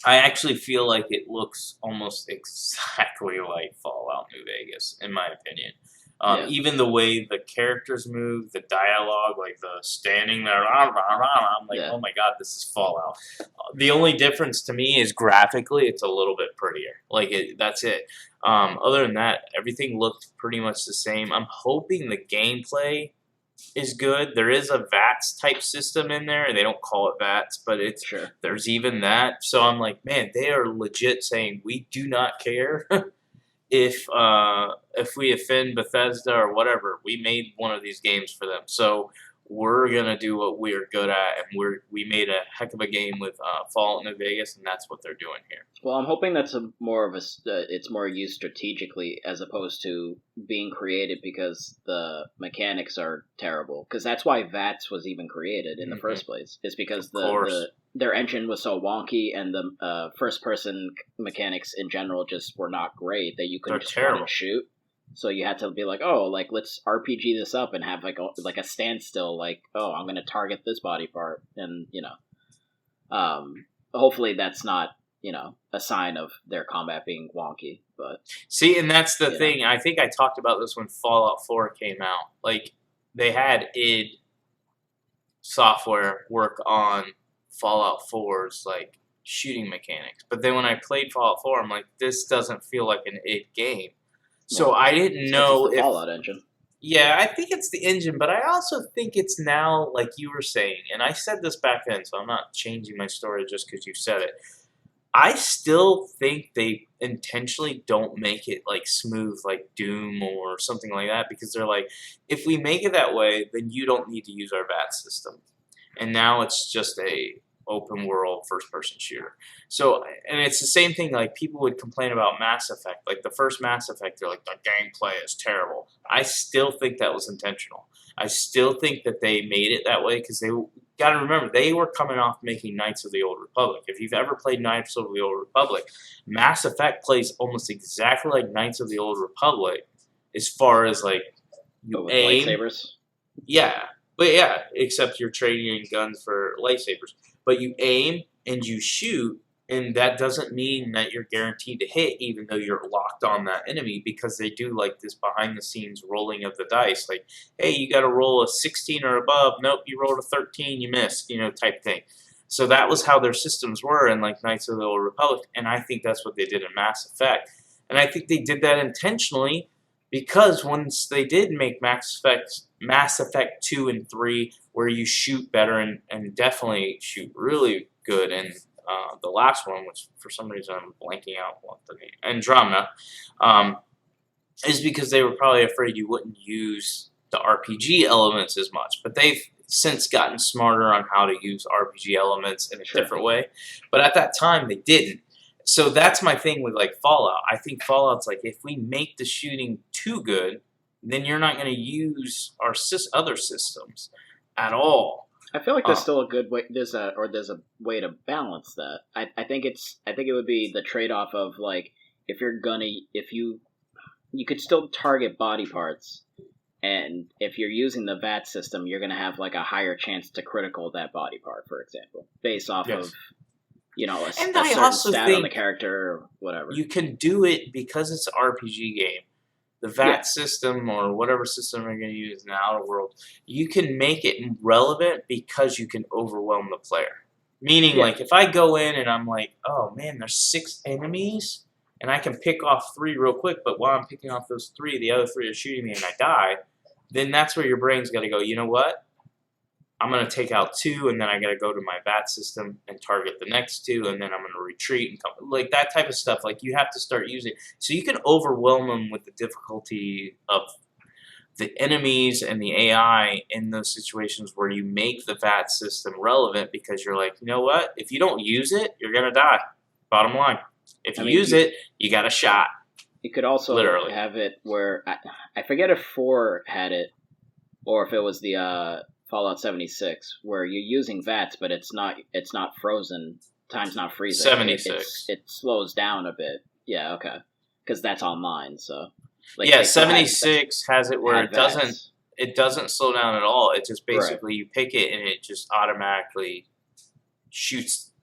I actually feel like it looks almost exactly like Fallout New Vegas, in my opinion. Yeah. Even the way the characters move, the dialogue, like the standing there, I'm like, Yeah. oh my god, this is Fallout. The only difference to me is graphically, it's a little bit prettier. That's it. Other than that, everything looked pretty much the same. I'm hoping the gameplay is good. There is a VATS type system in there, and they don't call it VATS, but Sure. there's even that. So I'm like, man, they are legit saying we do not care. If we offend Bethesda or whatever, we made one of these games for them. So we're gonna do what we're good at, and we made a heck of a game with Fallout New Vegas, and that's what they're doing here. Well, I'm hoping that's it's more used strategically as opposed to being created because the mechanics are terrible. Because that's why VATS was even created in the first place. It's because their engine was so wonky, and the first-person mechanics in general just were not great. That you couldn't just run and shoot. So you had to be like, oh, like let's RPG this up and have like a standstill. Like, oh, I'm going to target this body part, and you know, hopefully that's not a sign of their combat being wonky. But see, and that's the thing. I think I talked about this when Fallout 4 came out. Like they had id Software work on Fallout 4's like shooting mechanics, but then when I played Fallout 4, I'm like, this doesn't feel like an id game. So I didn't know if the Fallout engine. Yeah, I think it's the engine, but I also think it's now, like you were saying, and I said this back then, so I'm not changing my story just because you said it. I still think they intentionally don't make it like smooth like Doom or something like that because they're like, if we make it that way, then you don't need to use our VAT system. And now it's just a open world first person shooter. So, and it's the same thing, like people would complain about Mass Effect. Like the first Mass Effect, they're like, the gameplay is terrible. I still think that was intentional. I still think that they made it that way because they got to remember, they were coming off making Knights of the Old Republic. If you've ever played Knights of the Old Republic, Mass Effect plays almost exactly like Knights of the Old Republic as far as like you aim. Lightsabers? Yeah. But yeah, except you're trading in guns for lightsabers. But you aim and you shoot, and that doesn't mean that you're guaranteed to hit even though you're locked on that enemy because they do like this behind-the-scenes rolling of the dice. Like, hey, you got to roll a 16 or above. Nope, you rolled a 13, you missed, type thing. So that was how their systems were in like Knights of the Old Republic, and I think that's what they did in Mass Effect. And I think they did that intentionally because once they did make Mass Effect 2 and 3, where you shoot better and definitely shoot really good in the last one, which for some reason I'm blanking out what the name, Andromeda, is because they were probably afraid you wouldn't use the RPG elements as much. But they've since gotten smarter on how to use RPG elements in a different way. But at that time, they didn't. So that's my thing with like Fallout. I think Fallout's like, if we make the shooting too good, then you're not going to use our other systems at all. I feel like there's still a good way. There's a way to balance that. I think it would be the trade off of like if you could still target body parts, and if you're using the VAT system, you're gonna have like a higher chance to critical that body part, for example, based off of a certain stat on the character or whatever. You can do it because it's an RPG game. The VAT system or whatever system you're going to use in the Outer World, you can make it relevant because you can overwhelm the player. Meaning, like, if I go in and I'm like, oh man, there's 6 enemies, and I can pick off 3 real quick, but while I'm picking off those 3, the other 3 are shooting me and I die, then that's where your brain's got to go, you know what? I'm going to take out 2, and then I got to go to my VAT system and target the next 2, and then I'm going to retreat and come. Like, that type of stuff. Like, you have to start using. So you can overwhelm them with the difficulty of the enemies and the AI in those situations where you make the VAT system relevant because you're like, you know what? If you don't use it, you're going to die. Bottom line. If you use it, you got a shot. You could also have it where, I forget if 4 had it, or if it was the Fallout 76, where you're using VATs, but it's not frozen. Time's not freezing. 76. It slows down a bit. Yeah, okay. Because that's online, so. Like, 76 has it where it doesn't slow down at all. It just basically you pick it and it just automatically shoots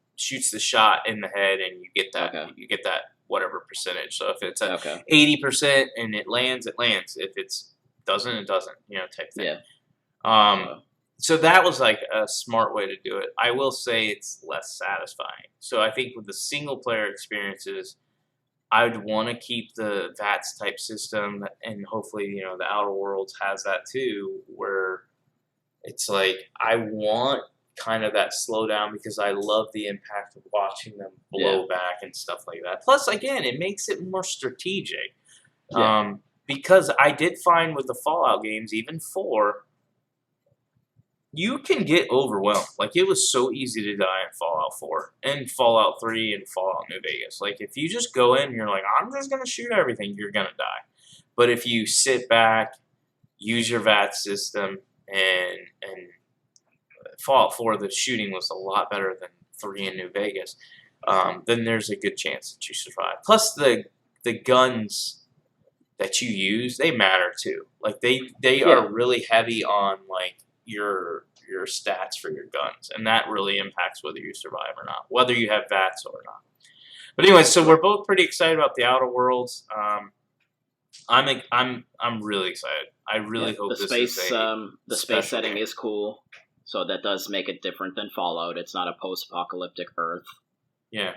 the shot in the head, and you get that whatever percentage. So if it's at 80% and it lands, it lands. If it doesn't, it doesn't. Type thing. Yeah. So that was like a smart way to do it. I will say it's less satisfying. So I think with the single player experiences, I would want to keep the VATS type system, and hopefully, the Outer Worlds has that too, where it's like I want kind of that slowdown because I love the impact of watching them blow back and stuff like that. Plus, again, it makes it more strategic. Because I did find with the Fallout games, even 4, you can get overwhelmed. Like, it was so easy to die in Fallout 4 and Fallout 3 and Fallout New Vegas. Like, if you just go in and you're like, I'm just going to shoot everything, you're going to die. But if you sit back, use your VAT system, and Fallout 4, the shooting was a lot better than 3 in New Vegas, then there's a good chance that you survive. Plus, the guns that you use, they matter too. Like, they are really heavy on, like, your stats for your guns, and that really impacts whether you survive or not, whether you have VATs or not. But anyway, so we're both pretty excited about the Outer Worlds. I'm really excited. I really hope the space setting is cool, so that does make it different than Fallout. It's not a post-apocalyptic Earth. Yeah.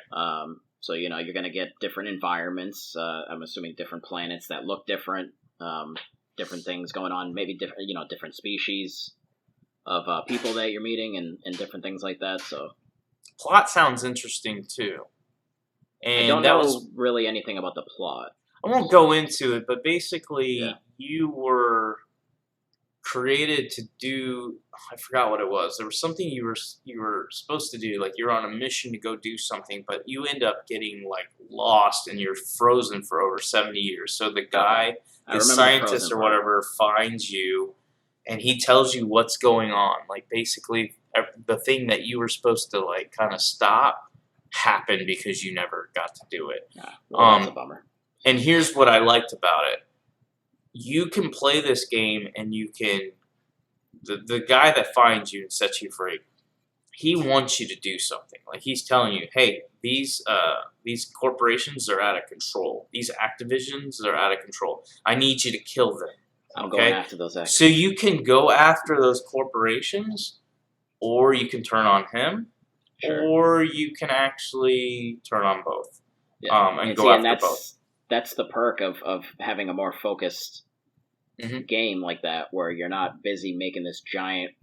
So you're gonna get different environments. I'm assuming different planets that look different. Different things going on. Maybe different species of people that you're meeting and different things like that. So, plot sounds interesting too. And I don't know really anything about the plot. I won't go into it, but basically, you were created to do. I forgot what it was. There was something you were supposed to do. Like, you're on a mission to go do something, but you end up getting like lost and you're frozen for over 70 years. So the guy, the scientist or whatever, finds you. And he tells you what's going on. Like, basically, the thing that you were supposed to, like, kind of stop happened because you never got to do it. That's a bummer. And here's what I liked about it. You can play this game, and you can... The guy that finds you and sets you free, he wants you to do something. Like, he's telling you, hey, these corporations are out of control. These Activisions are out of control. I need you to kill them. I'm going after those actors. So you can go after those corporations, or you can turn on him, or you can actually turn on both. And go after both. That's the perk of having a more focused game like that, where you're not busy making this giant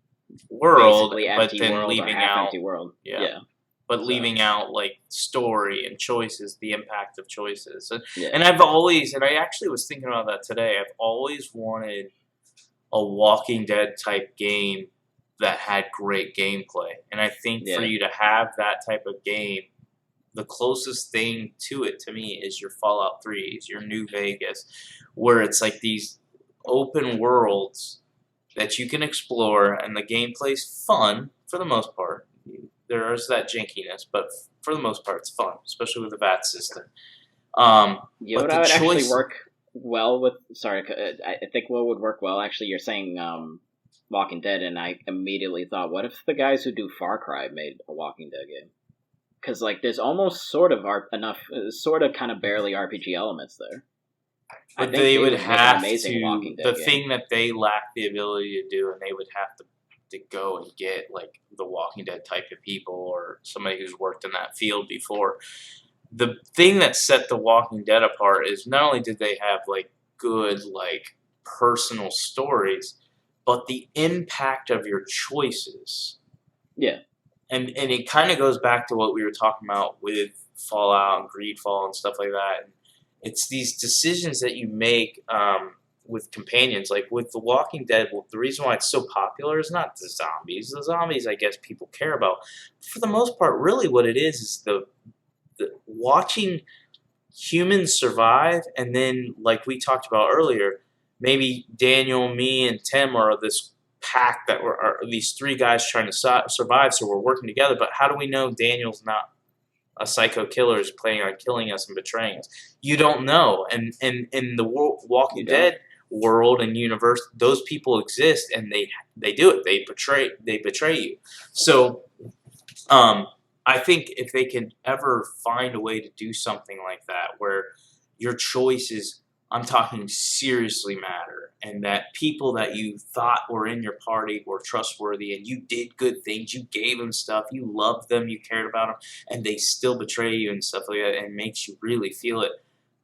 world, basically but empty then world leaving or half out empty world. But leaving out like story and choices, the impact of choices. And I've always, and I actually was thinking about that today, I've always wanted a Walking Dead type game that had great gameplay. And I think for you to have that type of game, the closest thing to it to me is your Fallout 3s, your New Vegas, where it's like these open worlds that you can explore, and the gameplay's fun for the most part. There is that jankiness, but for the most part, it's fun, especially with the VAT system. You know but what the would actually choice- work well with? Sorry, I think what would work well. Actually, you're saying Walking Dead, and I immediately thought, what if the guys who do Far Cry made a Walking Dead game? Because like, there's almost sort of kind of barely RPG elements there. But I think they would make an have amazing to. Walking Dead The game. thing that they lack the ability to do, and they would have to go and get like the Walking Dead type of people or somebody who's worked in that field before. The thing that set the Walking Dead apart is not only did they have like good like personal stories, but the impact of your choices. Yeah. And it kind of goes back to what we were talking about with Fallout and Greedfall and stuff like that. And it's these decisions that you make with companions. Like with The Walking Dead, the reason why it's so popular is not the zombies. The zombies, I guess, people care about. For the most part, really what it is the watching humans survive, and then, like we talked about earlier, maybe Daniel, me, and Tim are this pack that are these three guys trying to survive, so we're working together. But how do we know Daniel's not a psycho killer is planning on killing us and betraying us? You don't know. And in the Walking Dead world and universe, those people exist, and they do it. They betray you. So I think if they can ever find a way to do something like that, where your choices, I'm talking seriously, matter, and that people that you thought were in your party were trustworthy, and you did good things, you gave them stuff, you loved them, you cared about them, and they still betray you and stuff like that, and makes you really feel it.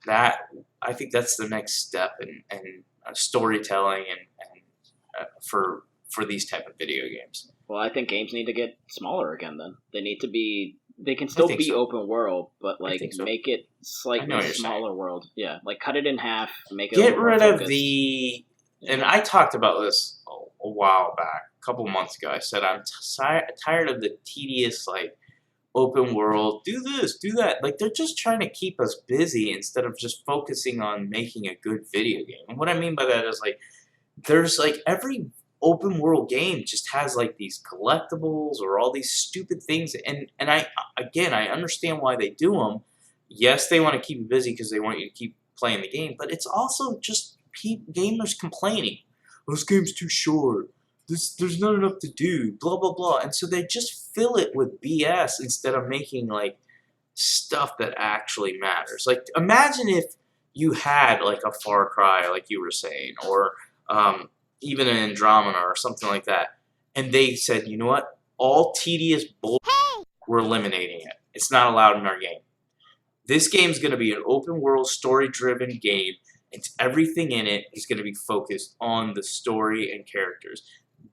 That, I think that's the next step in storytelling and for these type of video games. Well, I think games need to get smaller again. Then they need to be. They can still be open world, but like make it slightly smaller world. Yeah, like cut it in half. Make it get rid of the. And I talked about this a while back, a couple months ago. I said I'm tired of the tedious like open world. Do this, do that. Like they're just trying to keep us busy instead of just focusing on making a good video game. And what I mean by that is like there's like every open world game just has like these collectibles or all these stupid things, and I understand why they do them. Yes, they want to keep you busy because they want you to keep playing the game, but it's also just gamers complaining, this game's too short, there's not enough to do, blah blah blah, and so they just fill it with BS instead of making like stuff that actually matters. Like imagine if you had like a Far Cry, like you were saying, or even an Andromeda or something like that, and they said, you know what, all tedious bull, we're eliminating it. It's not allowed in our game. This game's going to be an open world, story-driven game, and everything in it is going to be focused on the story and characters.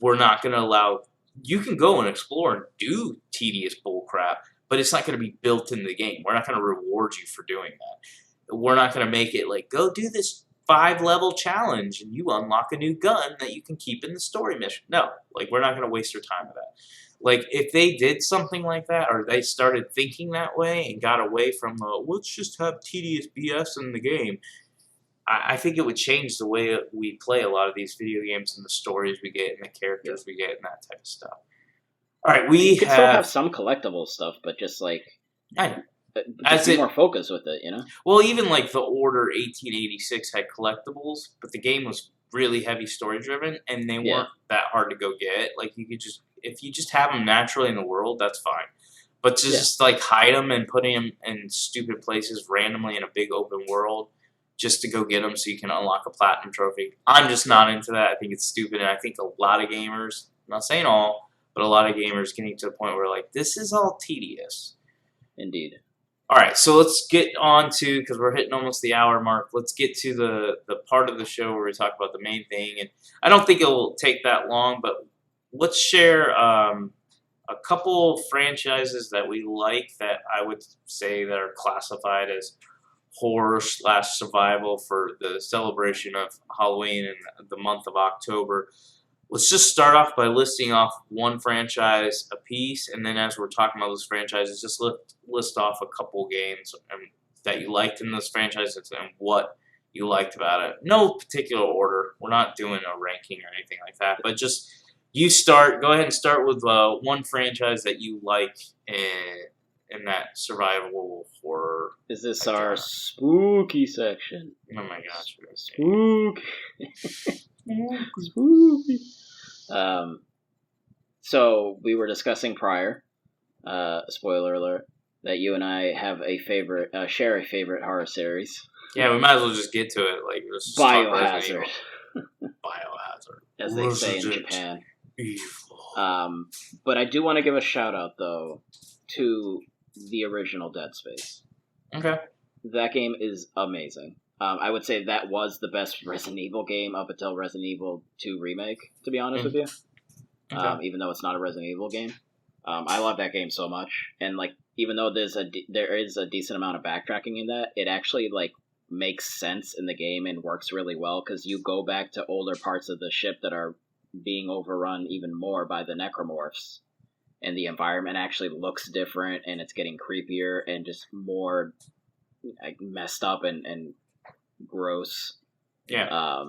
We're not going to allow, you can go and explore and do tedious bullcrap, but it's not going to be built into the game. We're not going to reward you for doing that. We're not going to make it like, go do this 5-level challenge and you unlock a new gun that you can keep in the story mission. No, like we're not going to waste our time with that. Like if they did something like that, or they started thinking that way and got away from let's just have tedious BS in the game, I think it would change the way we play a lot of these video games and the stories we get and the characters we get and that type of stuff. All right, you can still have some collectible stuff, but just like I know. Just be more focused with it, you know? Well, even like the Order 1886 had collectibles, but the game was really heavy story driven, and they weren't that hard to go get. Like you could just, if you just have them naturally in the world, that's fine. But to just like hide them and putting them in stupid places randomly in a big open world just to go get them so you can unlock a platinum trophy, I'm just not into that. I think it's stupid, and I think a lot of gamers, I'm not saying all, but a lot of gamers getting to the point where like this is all tedious. Indeed. All right, so let's get on to, because we're hitting almost the hour mark, let's get to the part of the show where we talk about the main thing. And I don't think it will take that long, but let's share a couple franchises that we like that I would say that are classified as horror/survival for the celebration of Halloween and the month of October. Let's just start off by listing off one franchise a piece, and then as we're talking about those franchises, just list off a couple games that you liked in those franchises and what you liked about it. No particular order. We're not doing a ranking or anything like that, but just You start. Go ahead and start with one franchise that you like in that survival horror. Is this our spooky section? Oh my gosh. Spooky. Spooky. So we were discussing prior, spoiler alert, that you and I have a favorite, share a favorite horror series. Yeah, we might as well just get to it. Like let's just talk Biohazard. Biohazard. As they say in Japan. But I do want to give a shout out, though, to the original Dead Space. Okay. That game is amazing. I would say that was the best Resident Evil game up until Resident Evil 2 Remake, to be honest with you. Okay. Even though it's not a Resident Evil game. I love that game so much. And, like, even though there is a decent amount of backtracking in that, it actually, like, makes sense in the game and works really well, because you go back to older parts of the ship that are being overrun even more by the necromorphs, and the environment actually looks different, and it's getting creepier and just more like messed up and gross. Yeah.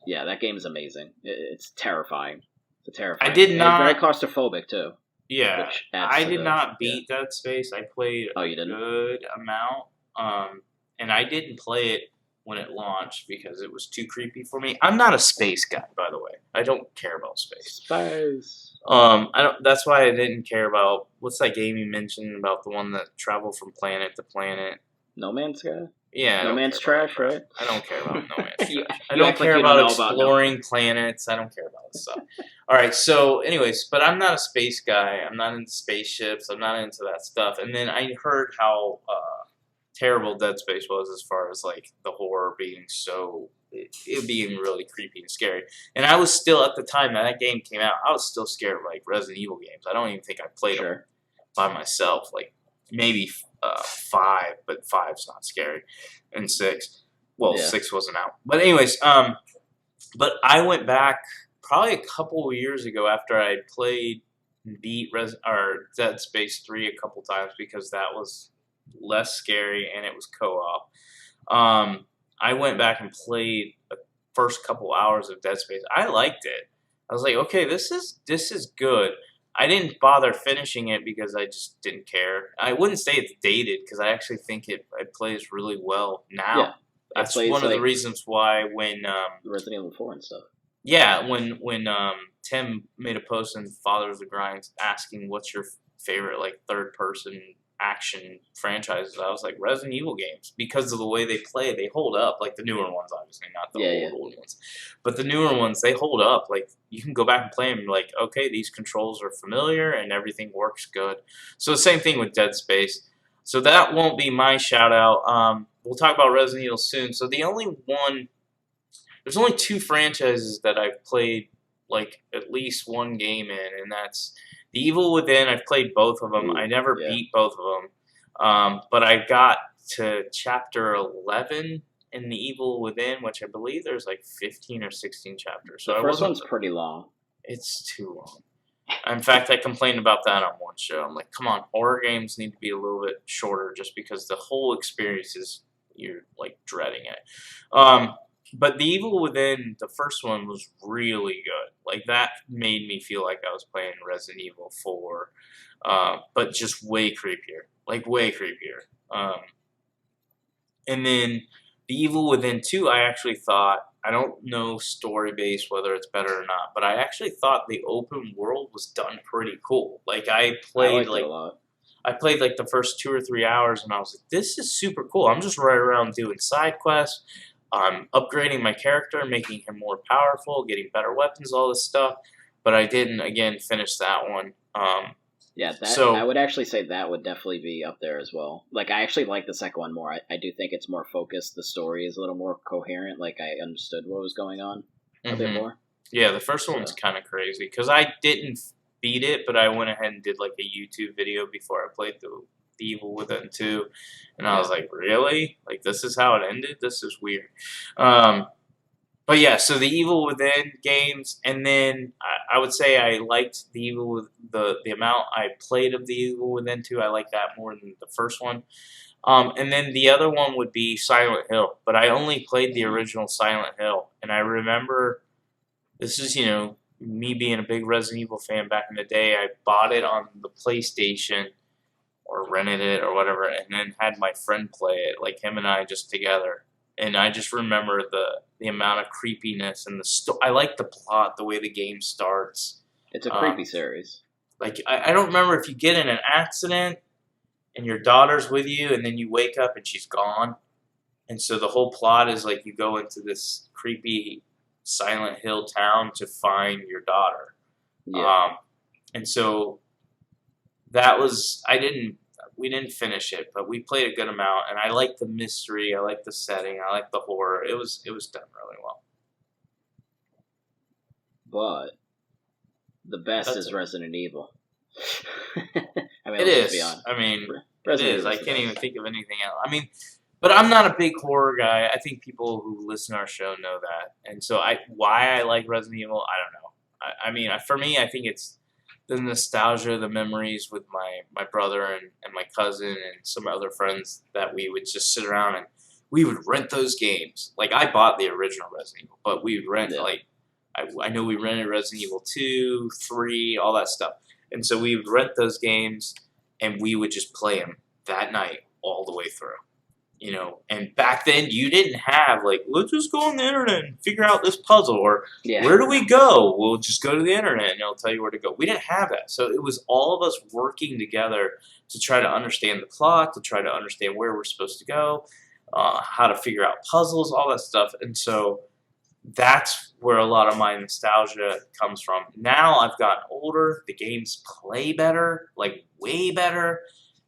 Yeah, that game is amazing. It's terrifying. It's terrifying. I did not. Very claustrophobic too. Yeah, I did not beat Dead Space. I played you a didn't? good amount, and I didn't play it when it launched because it was too creepy for me. I'm not a space guy, by the way. I don't care about space. Space. I don't. That's why I didn't care about what's that game you mentioned about the one that traveled from planet to planet. No Man's Sky. Yeah, No Man's Trash, right? I don't care about No Man's You- Trash. I you don't act like care you don't about know about exploring planets. I don't care about this stuff. All right, so anyways, but I'm not a space guy. I'm not into spaceships. I'm not into that stuff. And then I heard how terrible Dead Space was as far as like the horror being it being really creepy and scary. And I was still, at the time that game came out, I was still scared of like Resident Evil games. I don't even think I played them by myself. Like maybe 5, but 5's not scary, and 6. Well, 6 wasn't out. But anyways, but I went back probably a couple of years ago after I played and beat Dead Space 3 a couple times, because that was less scary and it was co-op. I went back and played the first couple hours of Dead Space. I liked it. I was like, okay, this is good. I didn't bother finishing it because I just didn't care. I wouldn't say it's dated, because I actually think it plays really well now. Yeah, that's one of the reasons why when Resident Evil 4 and stuff. Yeah, when Tim made a post in Fathers of Grind asking what's your favorite like third person action franchises, I was like Resident Evil games, because of the way they play. They hold up, like the newer ones, obviously not the old ones, but the newer ones, they hold up. Like you can go back and play them, like okay, these controls are familiar and everything works good. So the same thing with Dead Space. So that won't be my shout out. We'll talk about Resident Evil soon. So there's only 2 franchises that I've played like at least one game in, and that's The Evil Within. I've played both of them. I never beat both of them, but I got to chapter 11 in The Evil Within, which I believe there's like 15 or 16 chapters. So the first one's pretty long. It's too long. In fact, I complained about that on one show. I'm like, come on, horror games need to be a little bit shorter, just because the whole experience is, you're like dreading it. But The Evil Within, the first one, was really good. Like, that made me feel like I was playing Resident Evil 4, but just way creepier. Like, way creepier. And then The Evil Within 2, I actually thought, I don't know story-based whether it's better or not, but I actually thought the open world was done pretty cool. Like, I played like the first 2 or 3 hours, and I was like, this is super cool. I'm just running around doing side quests. I'm upgrading my character, making him more powerful, getting better weapons, all this stuff. But I didn't, again, finish that one. I would actually say that would definitely be up there as well. Like, I actually like the second one more. I do think it's more focused. The story is a little more coherent. Like, I understood what was going on a bit more. Yeah, the first one's kind of crazy, because I didn't beat it, but I went ahead and did, like, a YouTube video before I played The Evil Within 2, and I was like, really? Like, this is how it ended? This is weird. But yeah, so the Evil Within games, and then I would say I liked the amount I played of the Evil Within 2. I like that more than the first one. And then the other one would be Silent Hill, but I only played the original Silent Hill, and I remember, this is, me being a big Resident Evil fan back in the day, I bought it on the PlayStation or rented it or whatever, and then had my friend play it, like him and I just together. And I just remember the amount of creepiness and I like the plot, the way the game starts. It's a creepy series. Like, I don't remember if you get in an accident and your daughter's with you and then you wake up and she's gone. And so the whole plot is like you go into this creepy Silent Hill town to find your daughter. Yeah. And so we didn't finish it, but we played a good amount, and I liked the mystery, I liked the setting, I liked the horror. It was done really well. But the best That's is it. Resident Evil. I mean, It let's just be is. honest. I mean, Resident it is. Evil's I the can't best. even think of anything else. I mean, but I'm not a big horror guy. I think people who listen to our show know that. And so why I like Resident Evil, I don't know. I mean, for me, I think it's the nostalgia, the memories with my brother and my cousin and some other friends that we would just sit around and we would rent those games. Like, I bought the original Resident Evil, but we would rent, like, I know we rented Resident Evil 2, 3, all that stuff. And so we would rent those games, and we would just play them that night all the way through. You know, and back then you didn't have, like, let's just go on the internet and figure out this puzzle, or where do we go? We'll just go to the internet and it'll tell you where to go. We didn't have that. So it was all of us working together to try to understand the plot, to try to understand where we're supposed to go, how to figure out puzzles, all that stuff. And so that's where a lot of my nostalgia comes from. Now I've gotten older, the games play better, like way better,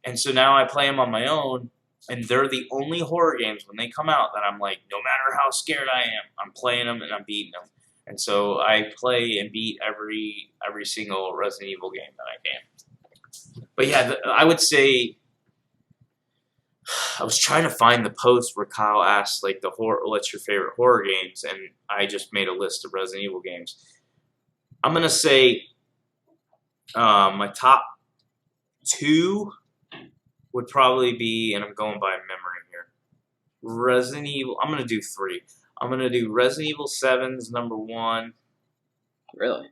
and so now I play them on my own. And they're the only horror games when they come out that I'm like, no matter how scared I am, I'm playing them and I'm beating them. And so I play and beat every single Resident Evil game that I can. But yeah, I would say I was trying to find the post where Kyle asked like what's your favorite horror games, and I just made a list of Resident Evil games. I'm gonna say my top 2 would probably be, and I'm going by memory here, Resident Evil. I'm going to do 3. I'm going to do Resident Evil 7's number 1. Really?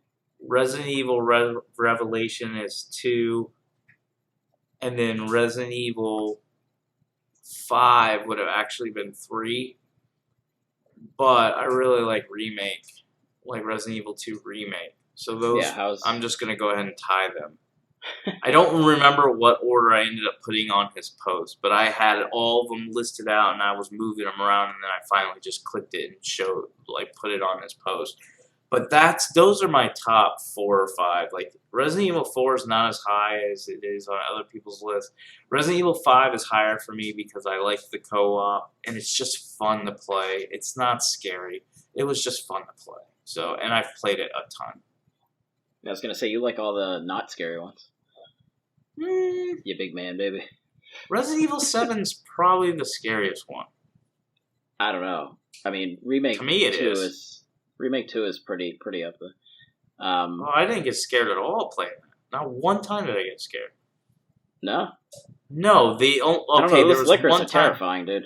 Resident Evil Revelation is 2. And then Resident Evil 5 would have actually been 3. But I really like Remake, like Resident Evil 2 Remake. So those, I'm just going to go ahead and tie them. I don't remember what order I ended up putting on his post, but I had all of them listed out, and I was moving them around, and then I finally just clicked it and put it on his post. But those are my top 4 or 5. Like, Resident Evil 4 is not as high as it is on other people's list. Resident Evil 5 is higher for me because I like the co-op, and it's just fun to play. It's not scary. It was just fun to play. So, and I've played it a ton. I was going to say, you like all the not scary ones. You big man, baby. Resident Evil 7's probably the scariest one. I don't know. I mean, Remake to me, it 2 is. Remake 2 is pretty up there. Well, I didn't get scared at all playing that. Not one time did I get scared. No? No, I don't know, there was liquors one are time. terrifying, dude.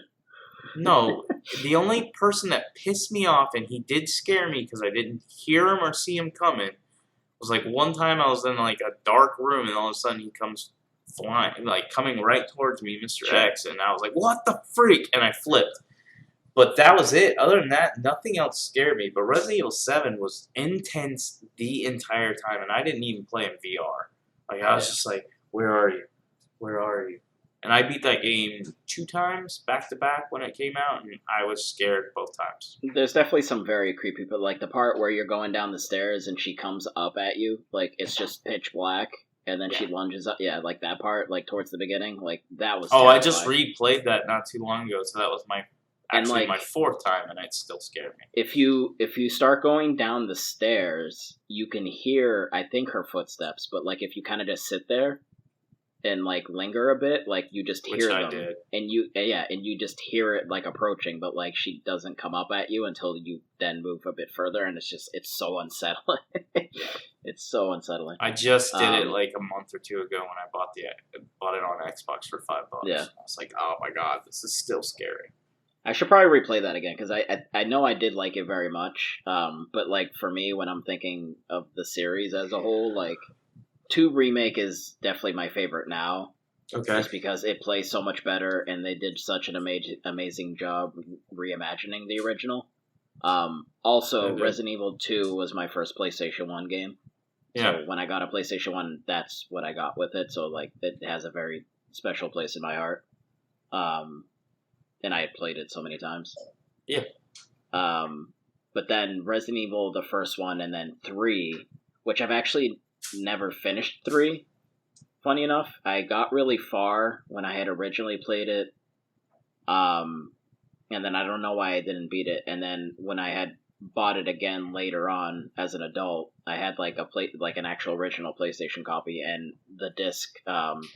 No, the only person that pissed me off, and he did scare me because I didn't hear him or see him coming, was like one time I was in like a dark room, and all of a sudden he comes flying, like coming right towards me, Mr. X, and I was like, what the freak? And I flipped. But that was it. Other than that, nothing else scared me. But Resident Evil 7 was intense the entire time, and I didn't even play in VR. Like, I was just like, where are you? Where are you? And I beat that game 2 times back-to-back when it came out, and I was scared both times. There's definitely some very creepy, but like the part where you're going down the stairs and she comes up at you, like it's just pitch black, and then she lunges up. Yeah, like that part, like towards the beginning, like that was terrifying. I just replayed that not too long ago, so that was my 4th time, and it still scared me. If you start going down the stairs, you can hear, I think, her footsteps, but like if you kind of just sit there and like linger a bit, like you just hear them. I did. And you just hear it like approaching, but like she doesn't come up at you until you then move a bit further, and it's so unsettling. It's so unsettling. I just did it like a month or 2 ago when I bought it on Xbox for $5. Yeah. I was like, oh my god, this is still scary. I should probably replay that again because I know I did like it very much. But like for me, when I'm thinking of the series as a whole, like 2 remake is definitely my favorite now. Okay. Just because it plays so much better, and they did such an amazing job reimagining the original. Also, Resident Evil 2 was my first PlayStation 1 game. Yeah. So when I got a PlayStation 1, that's what I got with it. So like it has a very special place in my heart. And I had played it so many times. Yeah. But then Resident Evil, the first one, and then 3, which I've actually never finished 3. Funny enough, I got really far when I had originally played it. And then I don't know why I didn't beat it. And then when I had bought it again later on as an adult, I had like an actual original PlayStation copy, and the disc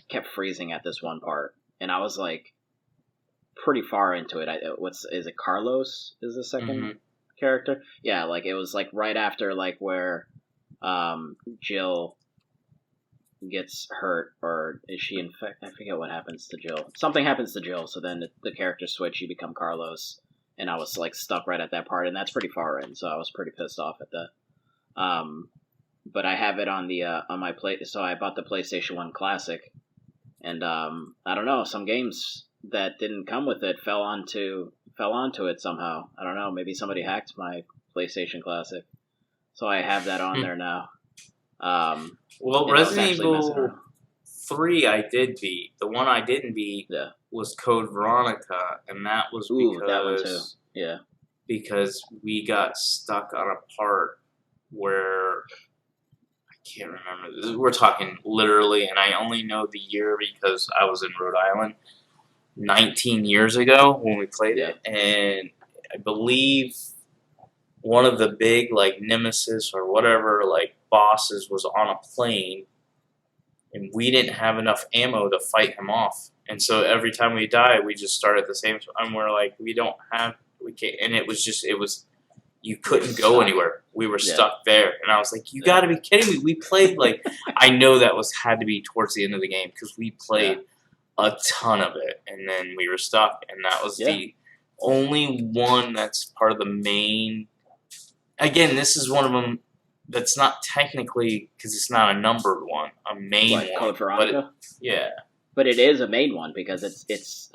kept freezing at this one part, and I was like pretty far into it. Is it Carlos is the second character? Yeah, like it was like right after like where Jill gets hurt, or is she infected? I forget what happens to Jill. Something happens to Jill, so then the character switch, you become Carlos, and I was like stuck right at that part, and that's pretty far in, so I was pretty pissed off at that. But I have it on the on my play, so I bought the PlayStation 1 Classic, and I don't know, some games that didn't come with it fell onto it somehow. I don't know, maybe somebody hacked my PlayStation Classic, so I have that on there now. Well, Resident Evil 3 I did beat. The one I didn't beat was Code Veronica, and that was because that one too. Yeah, because we got stuck on a part where I can't remember. We're talking literally, and I only know the year because I was in Rhode Island 19 years ago when we played it, and I believe one of the big like nemesis or whatever like bosses was on a plane, and we didn't have enough ammo to fight him off, and so every time we died we just start at the same time. We're like, we can't, and it was you couldn't go anywhere. We were stuck there, and I was like, you gotta be kidding me. We played like I know that had to be towards the end of the game because we played a ton of it, and then we were stuck, and that was the only one that's part of the main. Again, this is one of them that's not technically, because it's not a numbered one, a main one. Code Veronica? But it is a main one because it's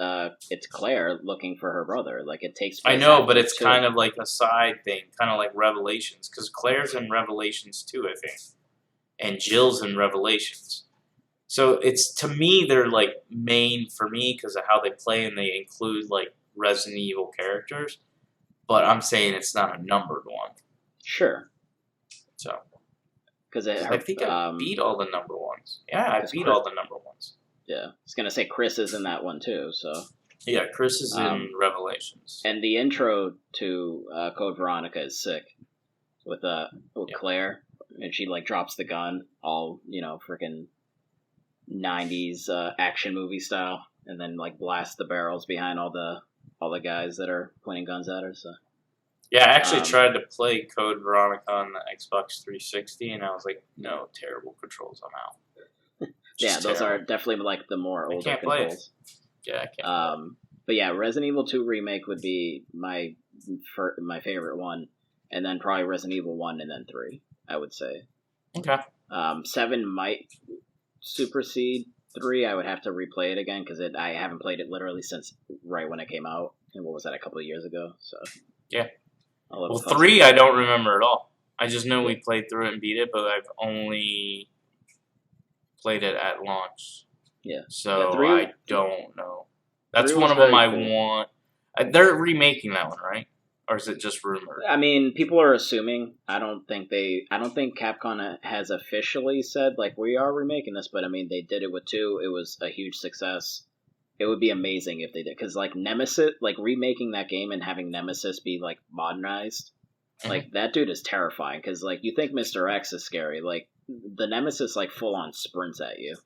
Claire looking for her brother. Like it takes place. I know, but it's kind of like a side thing, kind of like Revelations, because Claire's in Revelations too, I think, and Jill's in Revelations. So it's, to me, they're like main for me because of how they play, and they include like Resident Evil characters. But I'm saying it's not a numbered one. Sure. So, because I think I beat all the number ones. Yeah, I beat all the number ones. Yeah, I was gonna say Chris is in that one too. So yeah, Chris is in Revelations, and the intro to Code Veronica is sick with Claire, and she like drops the gun, all freaking 90s action movie style, and then like blasts the barrels behind all the guys that are pointing guns at her. So. Yeah, I actually tried to play Code Veronica on the Xbox 360, and I was like, no, terrible controls, I'm out. Yeah, those are definitely like the more older controls. Yeah, I can't. But yeah, Resident Evil 2 Remake would be my favorite one, and then probably Resident Evil 1 and then 3, I would say. Okay. 7 might supersede 3. I would have to replay it again because I haven't played it literally since right when it came out, and what was that, a couple of years ago? So yeah. Well, 3 I don't remember at all. I just know we played through it and beat it, but I've only played it at launch. Yeah. So I don't know. That's one of them I want. They're remaking that one, right? Or is it just rumored? I mean, people are assuming. I don't think Capcom has officially said like we are remaking this, but I mean they did it with 2. It was a huge success. It would be amazing if they did, because like Nemesis, like remaking that game and having Nemesis be like modernized, like that dude is terrifying. Because like you think Mr. X is scary, like the Nemesis like full on sprints at you.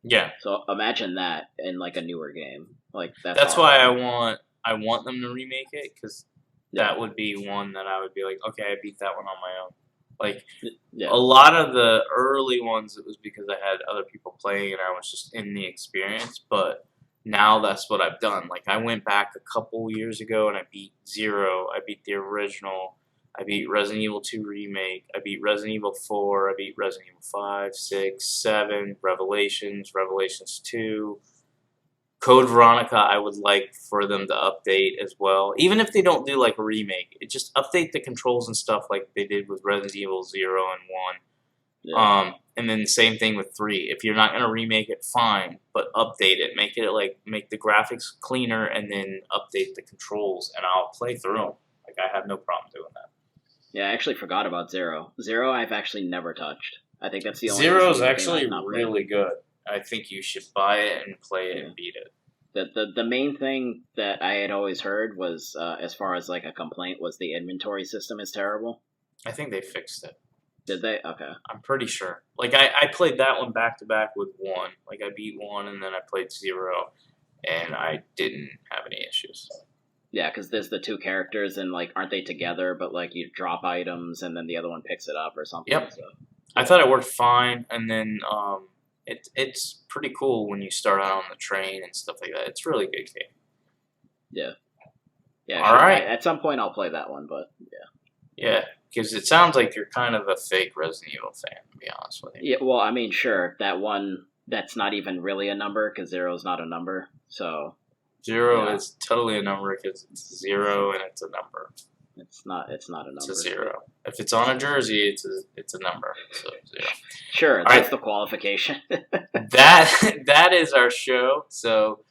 Yeah. So imagine that in like a newer game. Like that's why I want them to remake it, because that would be one that I would be like, okay, I beat that one on my own. Like a lot of the early ones, it was because I had other people playing and I was just in the experience, but now that's what I've done. Like, I went back a couple years ago and I beat 0. I beat the original. I beat Resident Evil 2 Remake. I beat Resident Evil 4. I beat Resident Evil 5, 6, 7, Revelations, Revelations 2. Code Veronica, I would like for them to update as well. Even if they don't do like a remake, it just update the controls and stuff like they did with Resident Evil 0 and 1. Yeah. And then the same thing with 3. If you're not gonna remake it, fine, but update it. Make the graphics cleaner and then update the controls, and I'll play through them. Like, I have no problem doing that. Yeah, I actually forgot about 0. 0 I've actually never touched. I think that's the only. 0 is thing actually I've not played. really good. I think you should buy it and play it and beat it. The main thing that I had always heard was, as far as like a complaint, was the inventory system is terrible. I think they fixed it. Did they? Okay. I'm pretty sure. Like, I played that one back to back with 1. Like, I beat 1 and then I played 0, and I didn't have any issues. Yeah, because there's the 2 characters, and like, aren't they together? But like, you drop items, and then the other one picks it up or something. Yep. So. I thought it worked fine, and then it's pretty cool when you start out on the train and stuff like that. It's really good game. Yeah. Yeah. All right. At some point, I'll play that one, but yeah. Yeah, because it sounds like you're kind of a fake Resident Evil fan, to be honest with you. Yeah. Well, I mean, sure, that one that's not even really a number because 0 is not a number. So 0 yeah. is totally a number because it's 0 and it's a number. It's not a number. It's a 0. If it's on a jersey, it's a number. So 0. Sure, that's right. the qualification. That is our show. So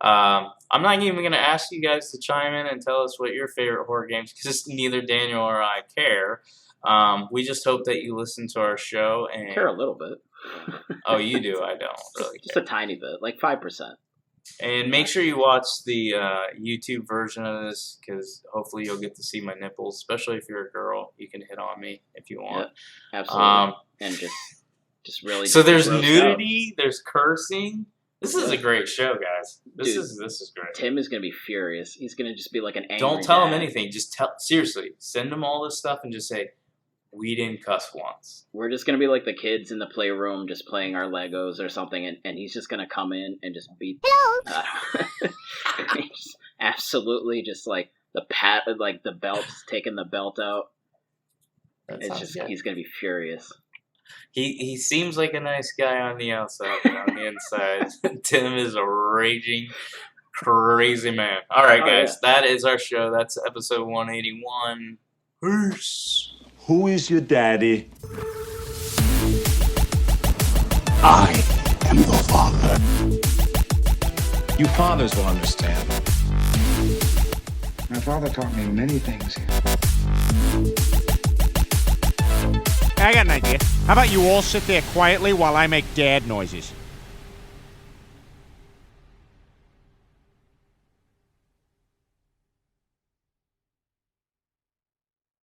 I'm not even going to ask you guys to chime in and tell us what your favorite horror games, because neither Daniel or I care. We just hope that you listen to our show and I care a little bit. Oh, you do. I don't really Just care. a tiny bit, like 5%. And make sure you watch the YouTube version of this, because hopefully you'll get to see my nipples, especially if you're a girl. You can hit on me if you want. Yep, absolutely. And just really. So there's grossed nudity, there's cursing. This is a great show, guys. This Dude, is great. Tim is gonna be furious. He's gonna just be like an angry Don't tell him dad. anything. Just seriously, send him all this stuff and just say, we didn't cuss once. We're just gonna be like the kids in the playroom, just playing our Legos or something, and he's just gonna come in and just beat. Just absolutely, just like like the belt, taking the belt out. It's just good. he's gonna be furious. He seems like a nice guy on the outside, but on the inside, Tim is a raging, crazy man. All right, guys, that is our show. That's episode 181. Peace. Who is your daddy? I am the father. You fathers will understand. My father taught me many things. I got an idea. How about you all sit there quietly while I make dad noises?